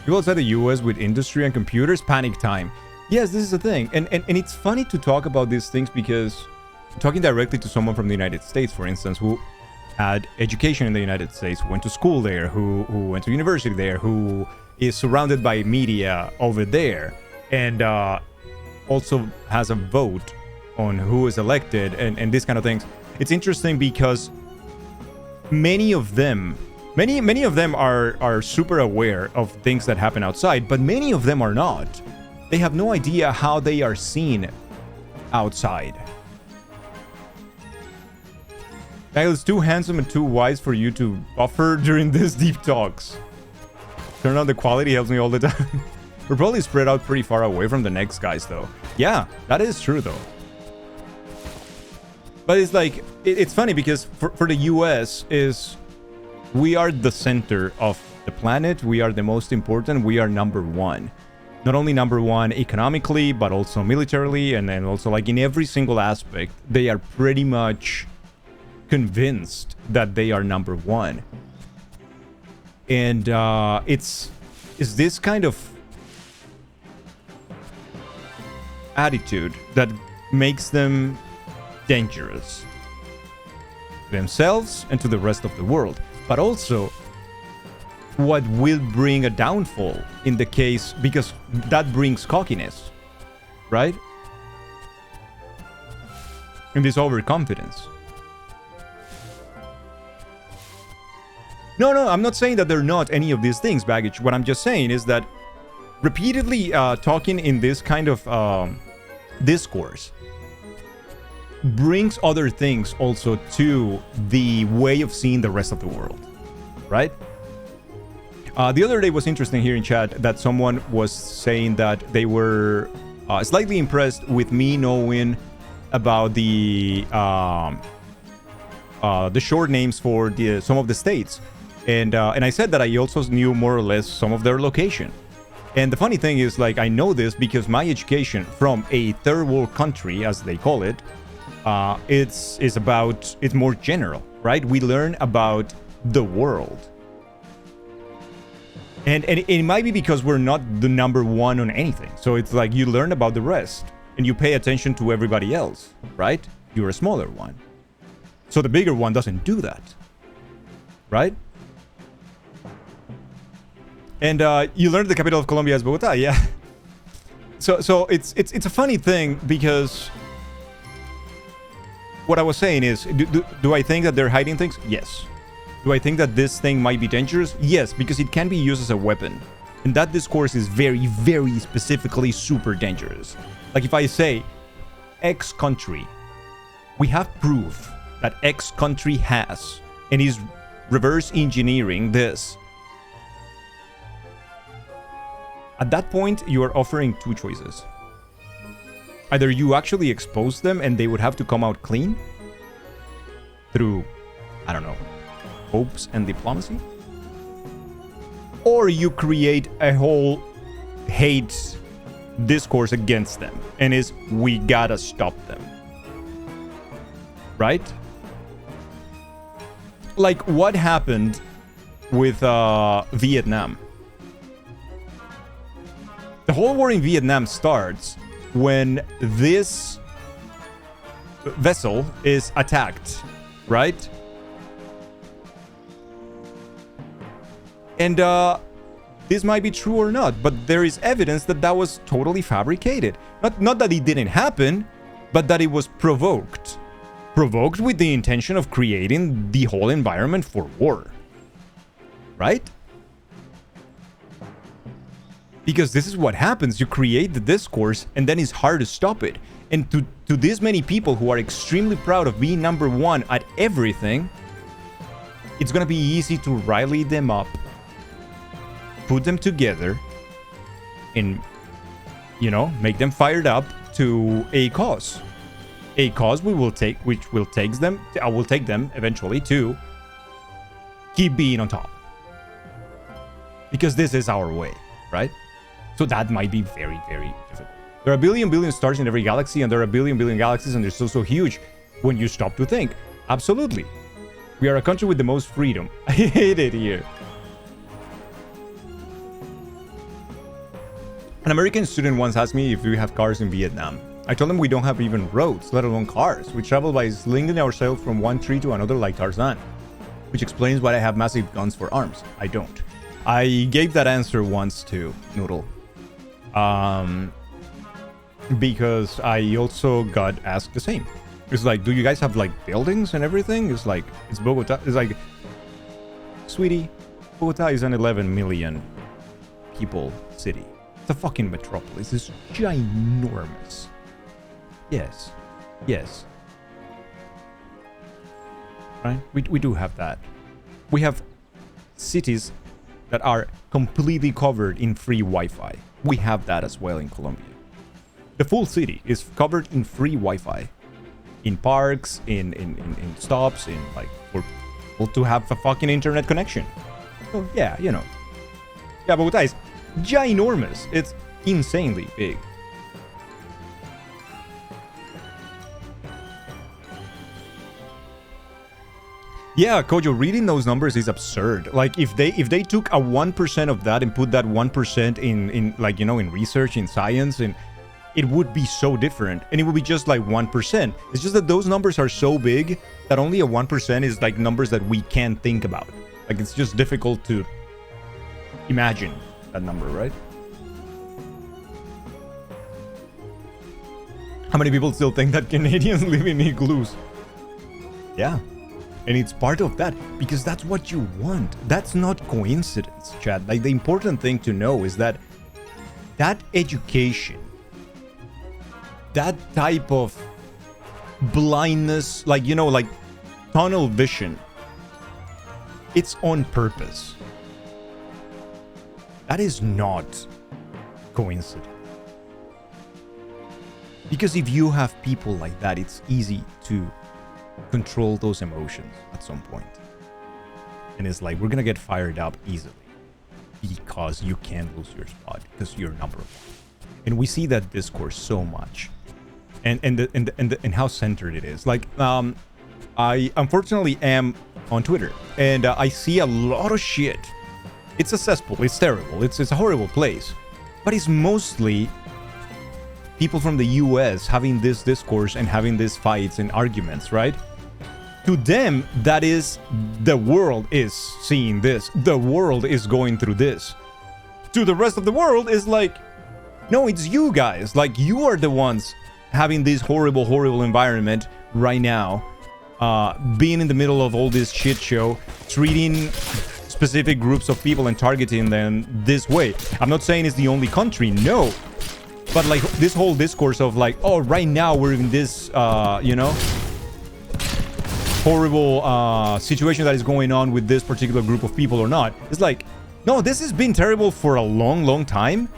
People outside the US with industry and computers, panic time. Yes, this is the thing. And it's funny to talk about these things because talking directly to someone from the United States, for instance, who had education in the United States, who went to school there, who went to university there, who is surrounded by media over there, and also has a vote on who is elected and these kind of things. It's interesting because many of them are super aware of things that happen outside, but many of them are not. They have no idea how they are seen outside. Kyle is too handsome and too wise for you to offer during these deep talks. Turn on the quality helps me all the time. We're probably spread out pretty far away from the next guys, though. Yeah, that is true, though. But it's like, it's funny because for the US is, we are the center of the planet. We are the most important. We are number one. Not only number one economically, but also militarily. And then also like in every single aspect, they are pretty much convinced that they are number one. And it's this kind of attitude that makes them dangerous to themselves and to the rest of the world, but also what will bring a downfall in the case, because that brings cockiness, right? And this overconfidence. No, I'm not saying that they're not any of these things, Baggage. What I'm just saying is that repeatedly talking in this kind of discourse brings other things also to the way of seeing the rest of the world, right? The other day was interesting here in chat that someone was saying that they were slightly impressed with me knowing about the short names for some of the states, and I said that I also knew more or less some of their location. And the funny thing is, like, I know this because my education from a third world country, as they call it, it's more general, right? We learn about the world. And it might be because we're not the number one on anything. So it's like you learn about the rest and you pay attention to everybody else, right? You're a smaller one. So the bigger one doesn't do that, right? And you learned the capital of Colombia is Bogota, yeah. So it's a funny thing because what I was saying is, do I think that they're hiding things? Yes. Do I think that this thing might be dangerous? Yes, because it can be used as a weapon. And that discourse is very, very specifically super dangerous. Like if I say, X country, we have proof that X country has, and is reverse engineering this. At that point, you are offering two choices. Either you actually expose them and they would have to come out clean through, I don't know, hopes and diplomacy, or you create a whole hate discourse against them and is, we gotta stop them, right? Like what happened with Vietnam. The whole war in Vietnam starts when this vessel is attacked, right? And this might be true or not, but there is evidence that that was totally fabricated. Not that it didn't happen, but that it was provoked. Provoked with the intention of creating the whole environment for war. Right? Because this is what happens. You create the discourse and then it's hard to stop it. And to this many people who are extremely proud of being number one at everything, it's gonna be easy to rally them up, put them together, and, you know, make them fired up to a cause. A cause which will take them eventually to keep being on top. Because this is our way, right? So that might be very, very difficult. There are a billion stars in every galaxy, and there are a billion galaxies, and they're so huge when you stop to think. Absolutely. We are a country with the most freedom. I hate it here. An American student once asked me if we have cars in Vietnam. I told him we don't have even roads, let alone cars. We travel by slinging ourselves from one tree to another like Tarzan. Which explains why I have massive guns for arms. I don't. I gave that answer once to Noodle. Because I also got asked the same. It's like, do you guys have like buildings and everything? It's like, it's Bogota. It's like, sweetie, Bogota is an 11 million people city. It's a fucking metropolis. It's ginormous. Yes. Yes. Right? We do have that. We have cities that are completely covered in free Wi-Fi. We have that as well in Colombia. The full city is covered in free Wi-Fi. In parks, in stops, in like, for people to have a fucking internet connection. So yeah, you know. Yeah, Bogota is ginormous. It's insanely big. Yeah, Kojo, reading those numbers is absurd. Like if they took a 1% of that and put that 1% in like, you know, in research, in science, and it would be so different, and it would be just like 1%. It's just that those numbers are so big that only a 1% is like numbers that we can't think about. Like, it's just difficult to imagine that number, right? How many people still think that Canadians live in igloos? Yeah. And it's part of that, because that's what you want. That's not coincidence, Chad. Like, the important thing to know is that that education, that type of blindness, like, you know, like tunnel vision, it's on purpose. That is not coincidence. Because if you have people like that, it's easy to control those emotions at some point. And it's like, we're gonna get fired up easily because you can't lose your spot because you're number one. And we see that discourse so much, and how centered it is. Like, I unfortunately am on Twitter, and I see a lot of shit. It's a cesspool. It's terrible. It's a horrible place, but it's mostly people from the US having this discourse and having these fights and arguments, right? To them, that is, the world is seeing this. The world is going through this. To the rest of the world, is like, no, it's you guys. Like, you are the ones having this horrible, horrible environment right now. Being in the middle of all this shit show, treating specific groups of people and targeting them this way. I'm not saying it's the only country, no. But like this whole discourse of like, oh, right now we're in this, you know, horrible situation that is going on with this particular group of people or not. It's like, no, this has been terrible for a long, long time.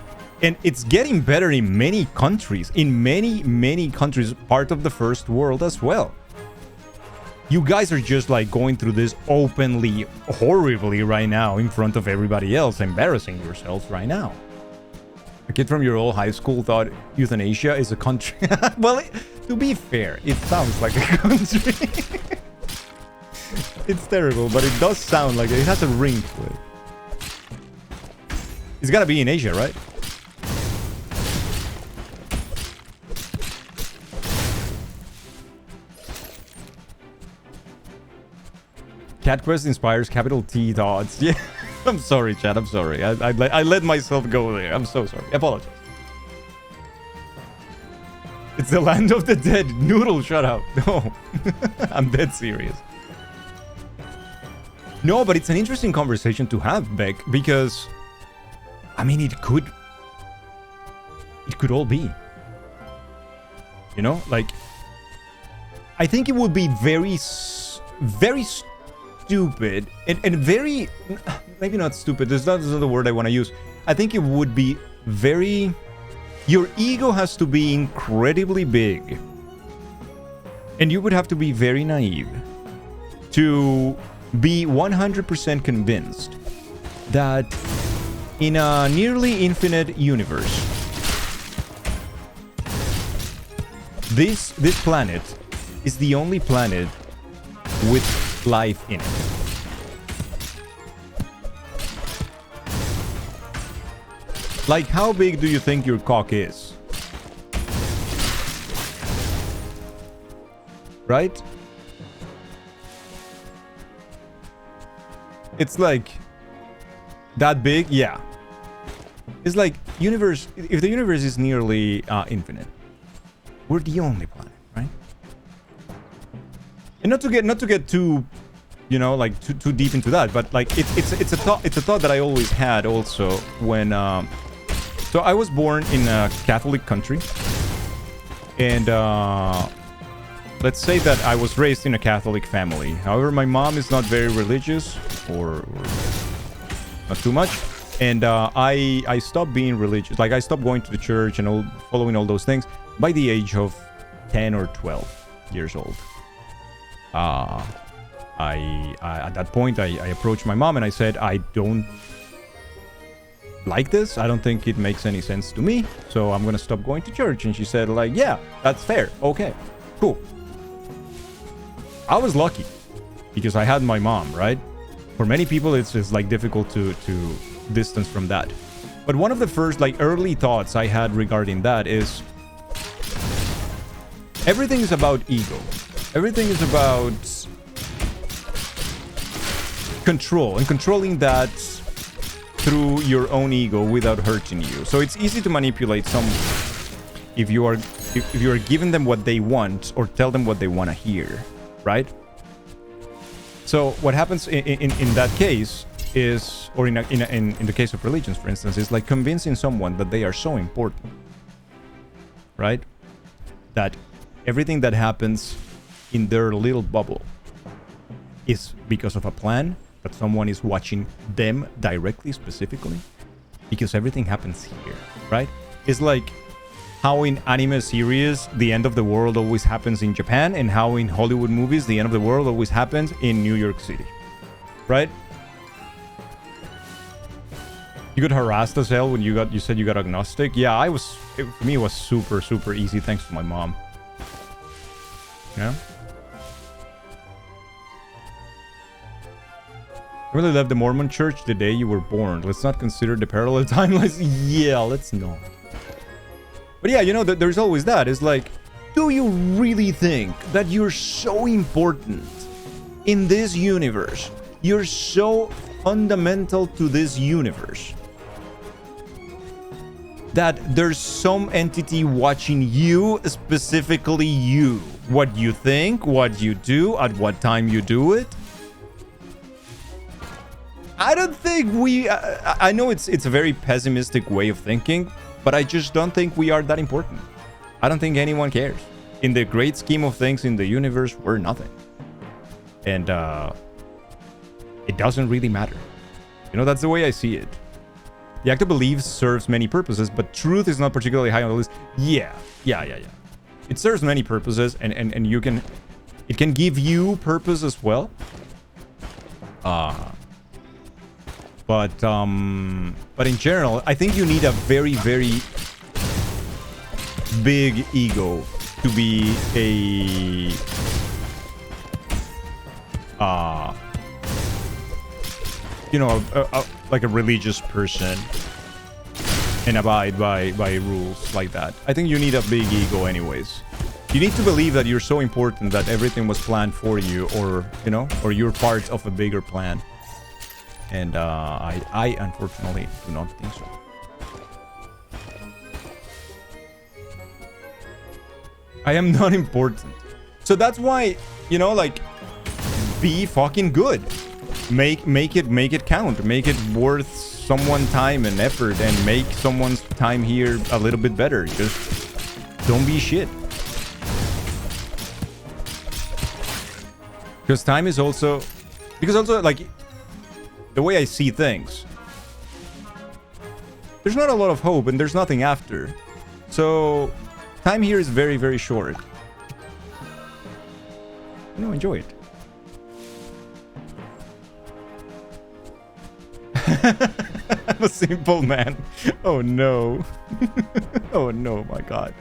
And it's getting better in many countries, in many, many countries, part of the first world as well. You guys are just like going through this openly, horribly right now in front of everybody else, embarrassing yourselves right now. A kid from your old high school thought euthanasia is a country. Well, to be fair, it sounds like a country. It's terrible, but it does sound like it has a ring to it. It's gotta be in Asia, right? Cat Quest inspires capital T thoughts. Yeah. I'm sorry, Chad. I'm sorry. I let myself go there. I'm so sorry. I apologize. It's the land of the dead. Noodle, shut up. No. I'm dead serious. No, but it's an interesting conversation to have, Beck, because, I mean, it could all be. You know? Like, I think it would be very stupid and very, maybe not stupid, that's not the word I want to use. I think it would be very, your ego has to be incredibly big, and you would have to be very naive to be 100% convinced that in a nearly infinite universe, this planet is the only planet with life in it. Like, how big do you think your cock is? Right? It's like that big, yeah. It's like universe. If the universe is nearly infinite, we're the only planet, right? And not to get too, you know, like too deep into that, but like it's a thought that I always had also when so I was born in a Catholic country, and let's say that I was raised in a Catholic family. However, my mom is not very religious, or not too much, and I stopped being religious. Like, I stopped going to the church and following all those things by the age of 10 or 12 years old. At that point, I approached my mom and I said, I don't like this. I don't think it makes any sense to me, so I'm gonna stop going to church. And she said, like, yeah, that's fair. Okay, cool. I was lucky because I had my mom, right? For many people, it's just like difficult to distance from that. But one of the first like early thoughts I had regarding that is, Everything is about ego. Everything is about control and controlling that through your own ego without hurting you. So it's easy to manipulate someone if you are giving them what they want or tell them what they want to hear, right? So what happens in that case is, or in the case of religions, for instance, is like convincing someone that they are so important, right? That everything that happens in their little bubble is because of a plan, that someone is watching them directly, specifically, because everything happens here, right? It's like how in anime series, the end of the world always happens in Japan, and how in Hollywood movies, the end of the world always happens in New York City, right? You got harassed as hell when you said you got agnostic. Yeah, for me it was super, super easy thanks to my mom. Yeah. I really left the Mormon church the day you were born. Let's not consider the parallel timelines. Yeah, let's not. But yeah, you know, there's always that. It's like, do you really think that you're so important in this universe? You're so fundamental to this universe that there's some entity watching you, specifically you. What you think, what you do, at what time you do it. I don't think I know it's a very pessimistic way of thinking, but I just don't think we are that important. I don't think anyone cares. In the great scheme of things in the universe, we're nothing. And it doesn't really matter. You know, that's the way I see it. The act of belief serves many purposes, but truth is not particularly high on the list. Yeah. It serves many purposes, and it can give you purpose as well. But in general, I think you need a very, very big ego to be like a religious person and abide by rules like that. I think you need a big ego anyways. You need to believe that you're so important that everything was planned for you, or, you know, or you're part of a bigger plan. And I unfortunately do not think so. I am not important. So that's why, you know, like, be fucking good. Make it count. Make it worth someone's time and effort, and make someone's time here a little bit better. Just don't be shit. Because time is also... Because also, like, the way I see things, there's not a lot of hope and there's nothing after. So time here is very, very short. You know, enjoy it. I'm a simple man. Oh no. Oh no, my god.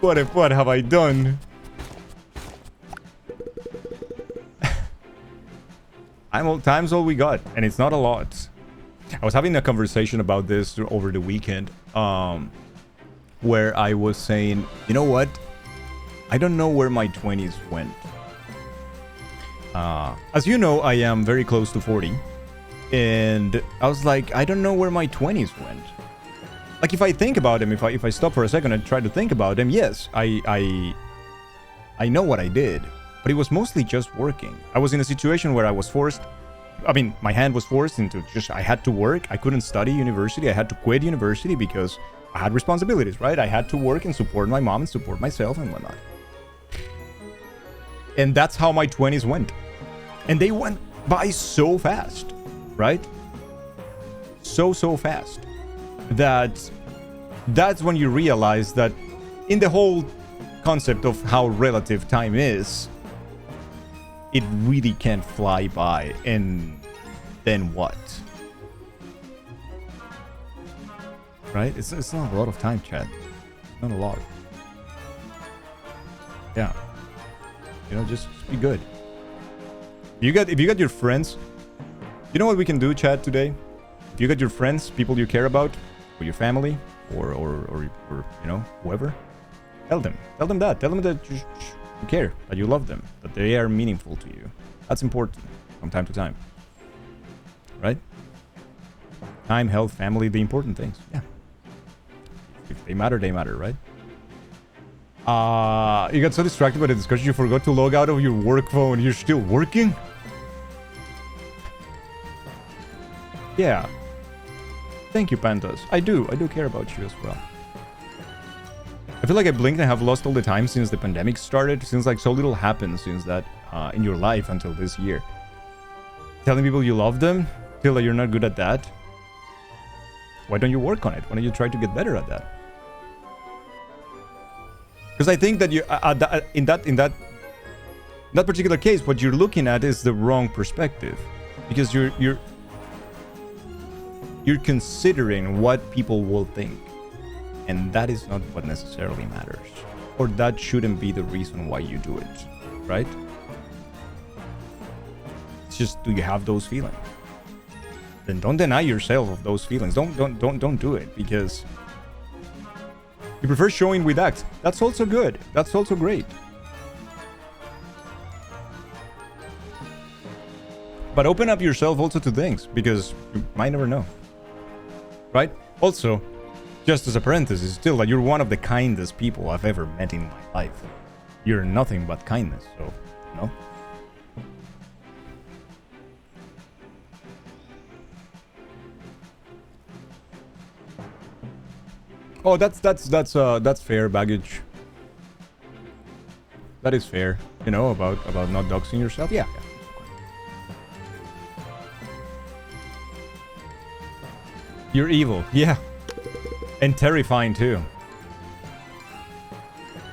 What have I done? Time's all we got, and it's not a lot. I was having a conversation about this over the weekend, where I was saying, you know what? I don't know where my 20s went. As you know, I am very close to 40, and I was like, I don't know where my 20s went. Like, if I think about them, if I stop for a second and try to think about them, yes, I know what I did. But it was mostly just working. I was in a situation where I was forced... I mean, my hand was forced into just... I had to work. I couldn't study university. I had to quit university because I had responsibilities, right? I had to work and support my mom and support myself and whatnot. And that's how my 20s went. And they went by so fast, right? So fast. That's when you realize that in the whole concept of how relative time is... It really can fly by, and then what? Right? It's not a lot of time, Chad. Not a lot. Yeah. You know, just be good. If you got your friends, you know what we can do, Chad, today? If you got your friends, people you care about, or your family, or you know, whoever, Tell them that. Tell them that you care, that you love them, that they are meaningful to you. That's important from time to time. Right? Time, health, family, the important things. Yeah. If they matter, right? You got so distracted by the discussion you forgot to log out of your work phone. You're still working? Yeah. Thank you, Pandas. I do care about you as well. I feel like I blinked and have lost all the time since the pandemic started. Since like so little happened since that in your life until this year. Telling people you love them, feel like you're not good at that. Why don't you work on it? Why don't you try to get better at that? Because I think that you in that particular case, what you're looking at is the wrong perspective, because you're considering what people will think, and that is not what necessarily matters, or that shouldn't be the reason why you do it, right? It's just, do you have those feelings? Then don't deny yourself of those feelings. Don't do it because you prefer showing with acts. That's also good. That's also great. But open up yourself also to things, because you might never know. Right? Also, just as a parenthesis, still, like, you're one of the kindest people I've ever met in my life. You're nothing but kindness, so, you know? Oh, that's fair, baggage. That is fair, you know, about not doxing yourself. Yeah. You're evil, yeah, and terrifying too.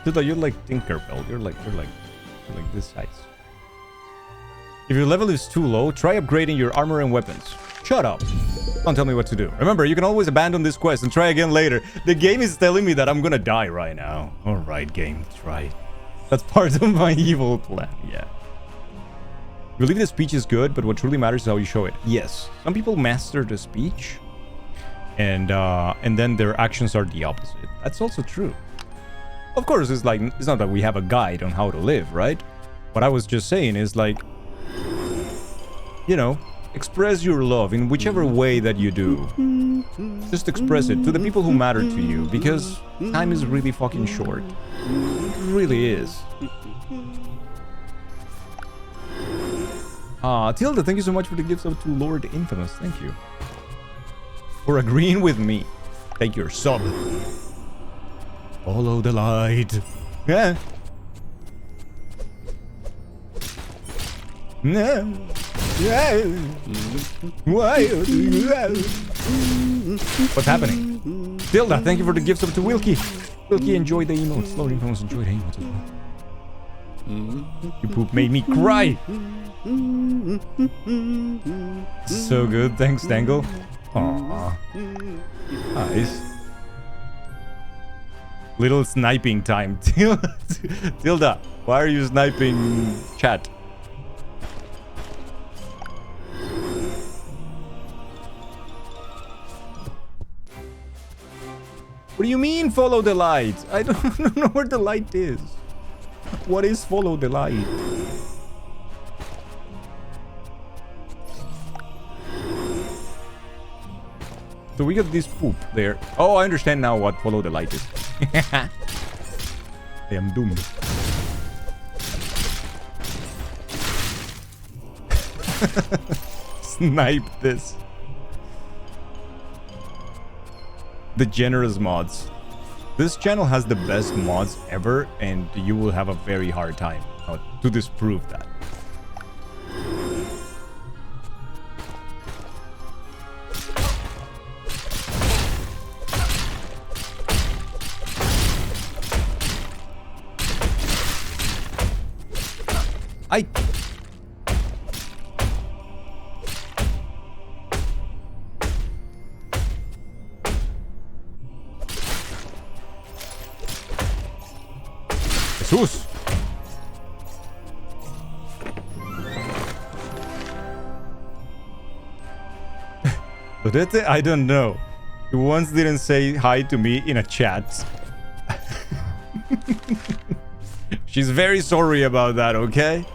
Dude, you're like Tinkerbell. You're like this size. If your level is too low, try upgrading your armor and weapons. Shut up. Don't tell me what to do. Remember, you can always abandon this quest and try again later. The game is telling me that I'm gonna die right now. Alright, game, try. That's part of my evil plan, yeah. You believe the speech is good, but what truly matters is how you show it. Yes. Some people master the speech, and then their actions are the opposite. That's also true. Of course, it's like, it's not that we have a guide on how to live, right? What I was just saying is like, you know, express your love in whichever way that you do. Just express it to the people who matter to you, because time is really fucking short. It really is. Tilda, thank you so much for the gifts of to Lord Infamous. Thank you. For agreeing with me. Take your sub. Follow the light. Yeah. No. What's happening? Tilda, thank you for the gifts up to Wilkie. Wilkie enjoyed the emotes. Lord Infamous enjoyed the emotes as well. Your poop made me cry. So good, thanks, Dangle. Aww. Nice. Little sniping time. Tilda, why are you sniping chat? What do you mean follow the light? I don't know where the light is. What is follow the light? So we got this poop there. Oh, I understand now what follow the light is. I am doomed. Snipe this. The generous mods. This channel has the best mods ever, and you will have a very hard time to disprove that. Jesus! I don't know. He once didn't say hi to me in a chat. She's very sorry about that, okay?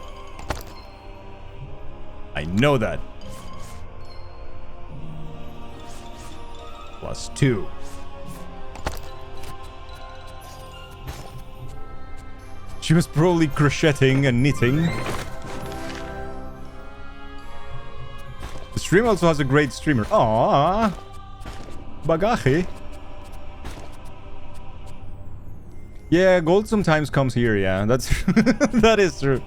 I know that. +2. She was probably crocheting and knitting. The stream also has a great streamer. Aww. Bagaje. Yeah, gold sometimes comes here, yeah. That's that is true.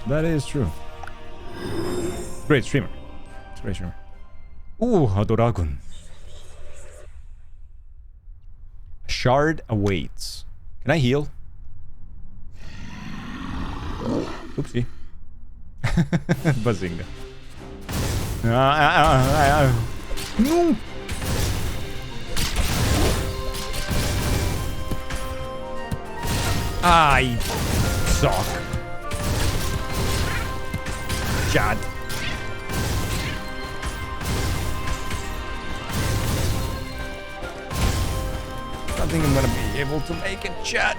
That is true. Great streamer. It's a great streamer. Ooh, a dragon. Shard awaits. Can I heal? Oopsie. Bazinga. No. I suck. Chad. I think I'm gonna be able to make it, chat.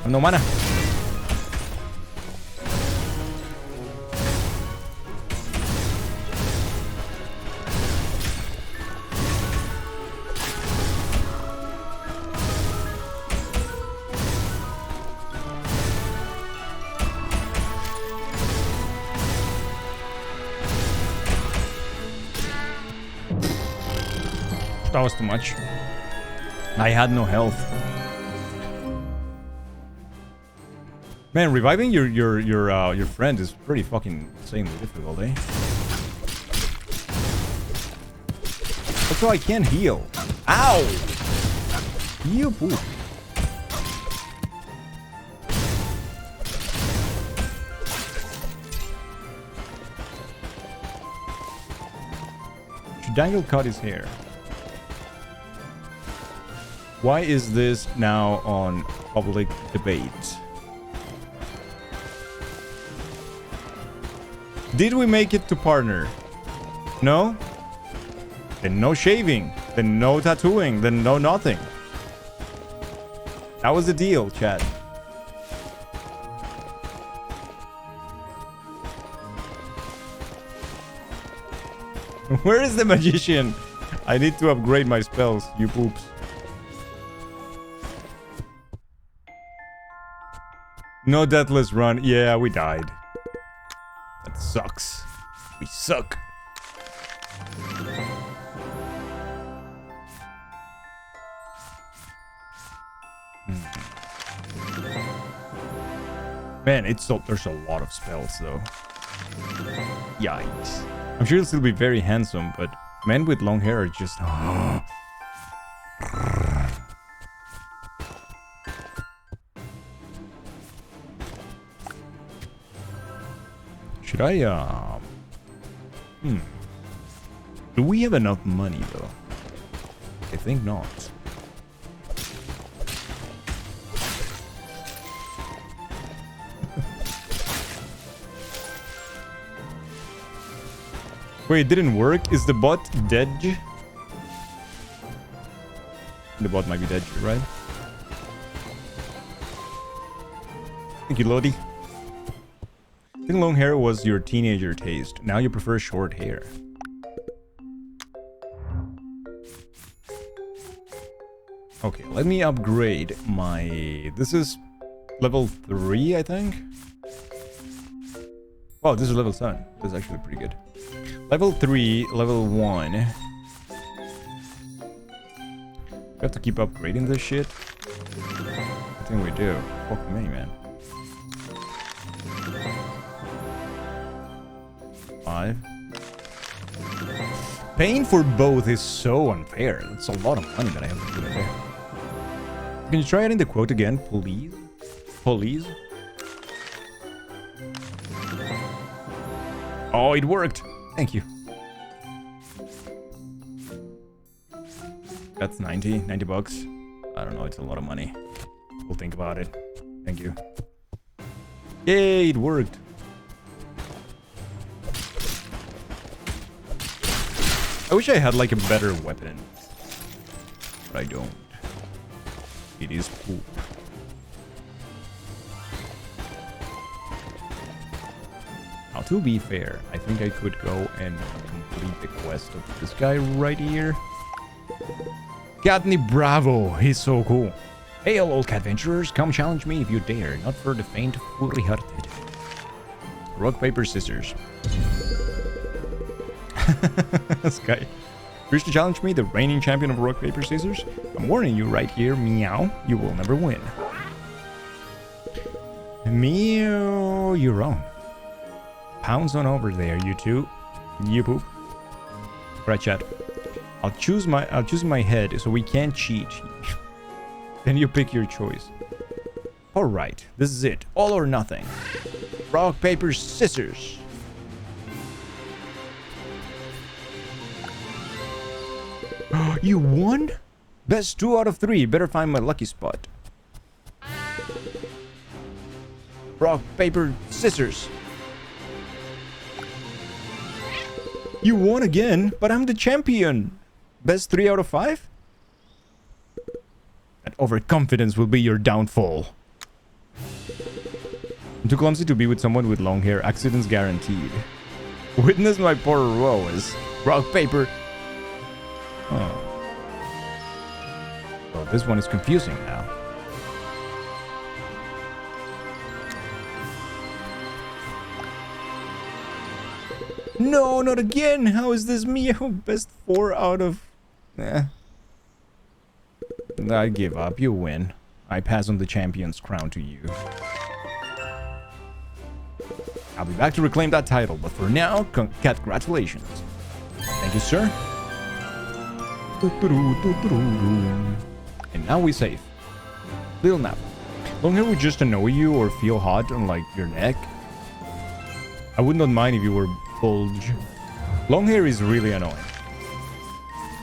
No mana. That was too much. I had no health. Man, reviving your friend is pretty fucking insanely difficult, eh? Also, I can't heal. Ow! You poop. Should Dangle cut his hair? Why is this now on public debate? Did we make it to partner? No? Then no shaving. Then no tattooing. Then no nothing. That was the deal, chat. Where is the magician? I need to upgrade my spells, you poops. No deathless run. Yeah, we died. That sucks. We suck. Man, there's a lot of spells though. Yikes. I'm sure he'll still be very handsome, but men with long hair are just... Should I, Do we have enough money, though? I think not. Wait, it didn't work? Is the bot dead? The bot might be dead, right? Thank you, Lodi. I think long hair was your teenager taste. Now you prefer short hair. Okay, let me upgrade my... This is level 3, I think? Oh, this is level 7. This is actually pretty good. Level 3, level 1. We have to keep upgrading this shit. I think we do. Fuck me, man. 5. Paying for both is so unfair. That's a lot of money that I have to put in there. Can you try it in the quote again, please? Please? Oh, it worked. Thank you. That's 90 bucks. I don't know, it's a lot of money. We'll think about it. Thank you. Yay, it worked. I wish I had like a better weapon. But I don't. It is poop. Now, to be fair, I think I could go and complete the quest of this guy right here. Katni Bravo, he's so cool. Hail, old adventurers, come challenge me if you dare, not for the faint, fully-hearted. Rock, paper, scissors. This guy. Wish to challenge me, the reigning champion of rock, paper, scissors? I'm warning you right here, meow, you will never win. Meow, you're wrong. Pounds on over there, you two. You poop. Right, chat. I'll choose my head, so we can't cheat. Then you pick your choice. Alright, this is it. All or nothing. Rock, paper, scissors. You won? Best 2 out of 3. Better find my lucky spot. Rock, paper, scissors. You won again, but I'm the champion. Best 3 out of 5? That overconfidence will be your downfall. I'm too clumsy to be with someone with long hair. Accidents guaranteed. Witness my poor woes. Rock, paper. Oh. Well, this one is confusing now. No, not again! How is this me? Best 4 out of... I give up. You win. I pass on the champion's crown to you. I'll be back to reclaim that title, but for now, congratulations. Thank you, sir. And now we save. Little nap. Longhair would just annoy you or feel hot on, like, your neck. I would not mind if you were bulge. Longhair is really annoying.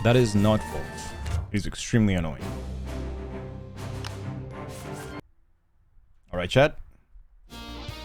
That is not false. He's extremely annoying. Alright, chat.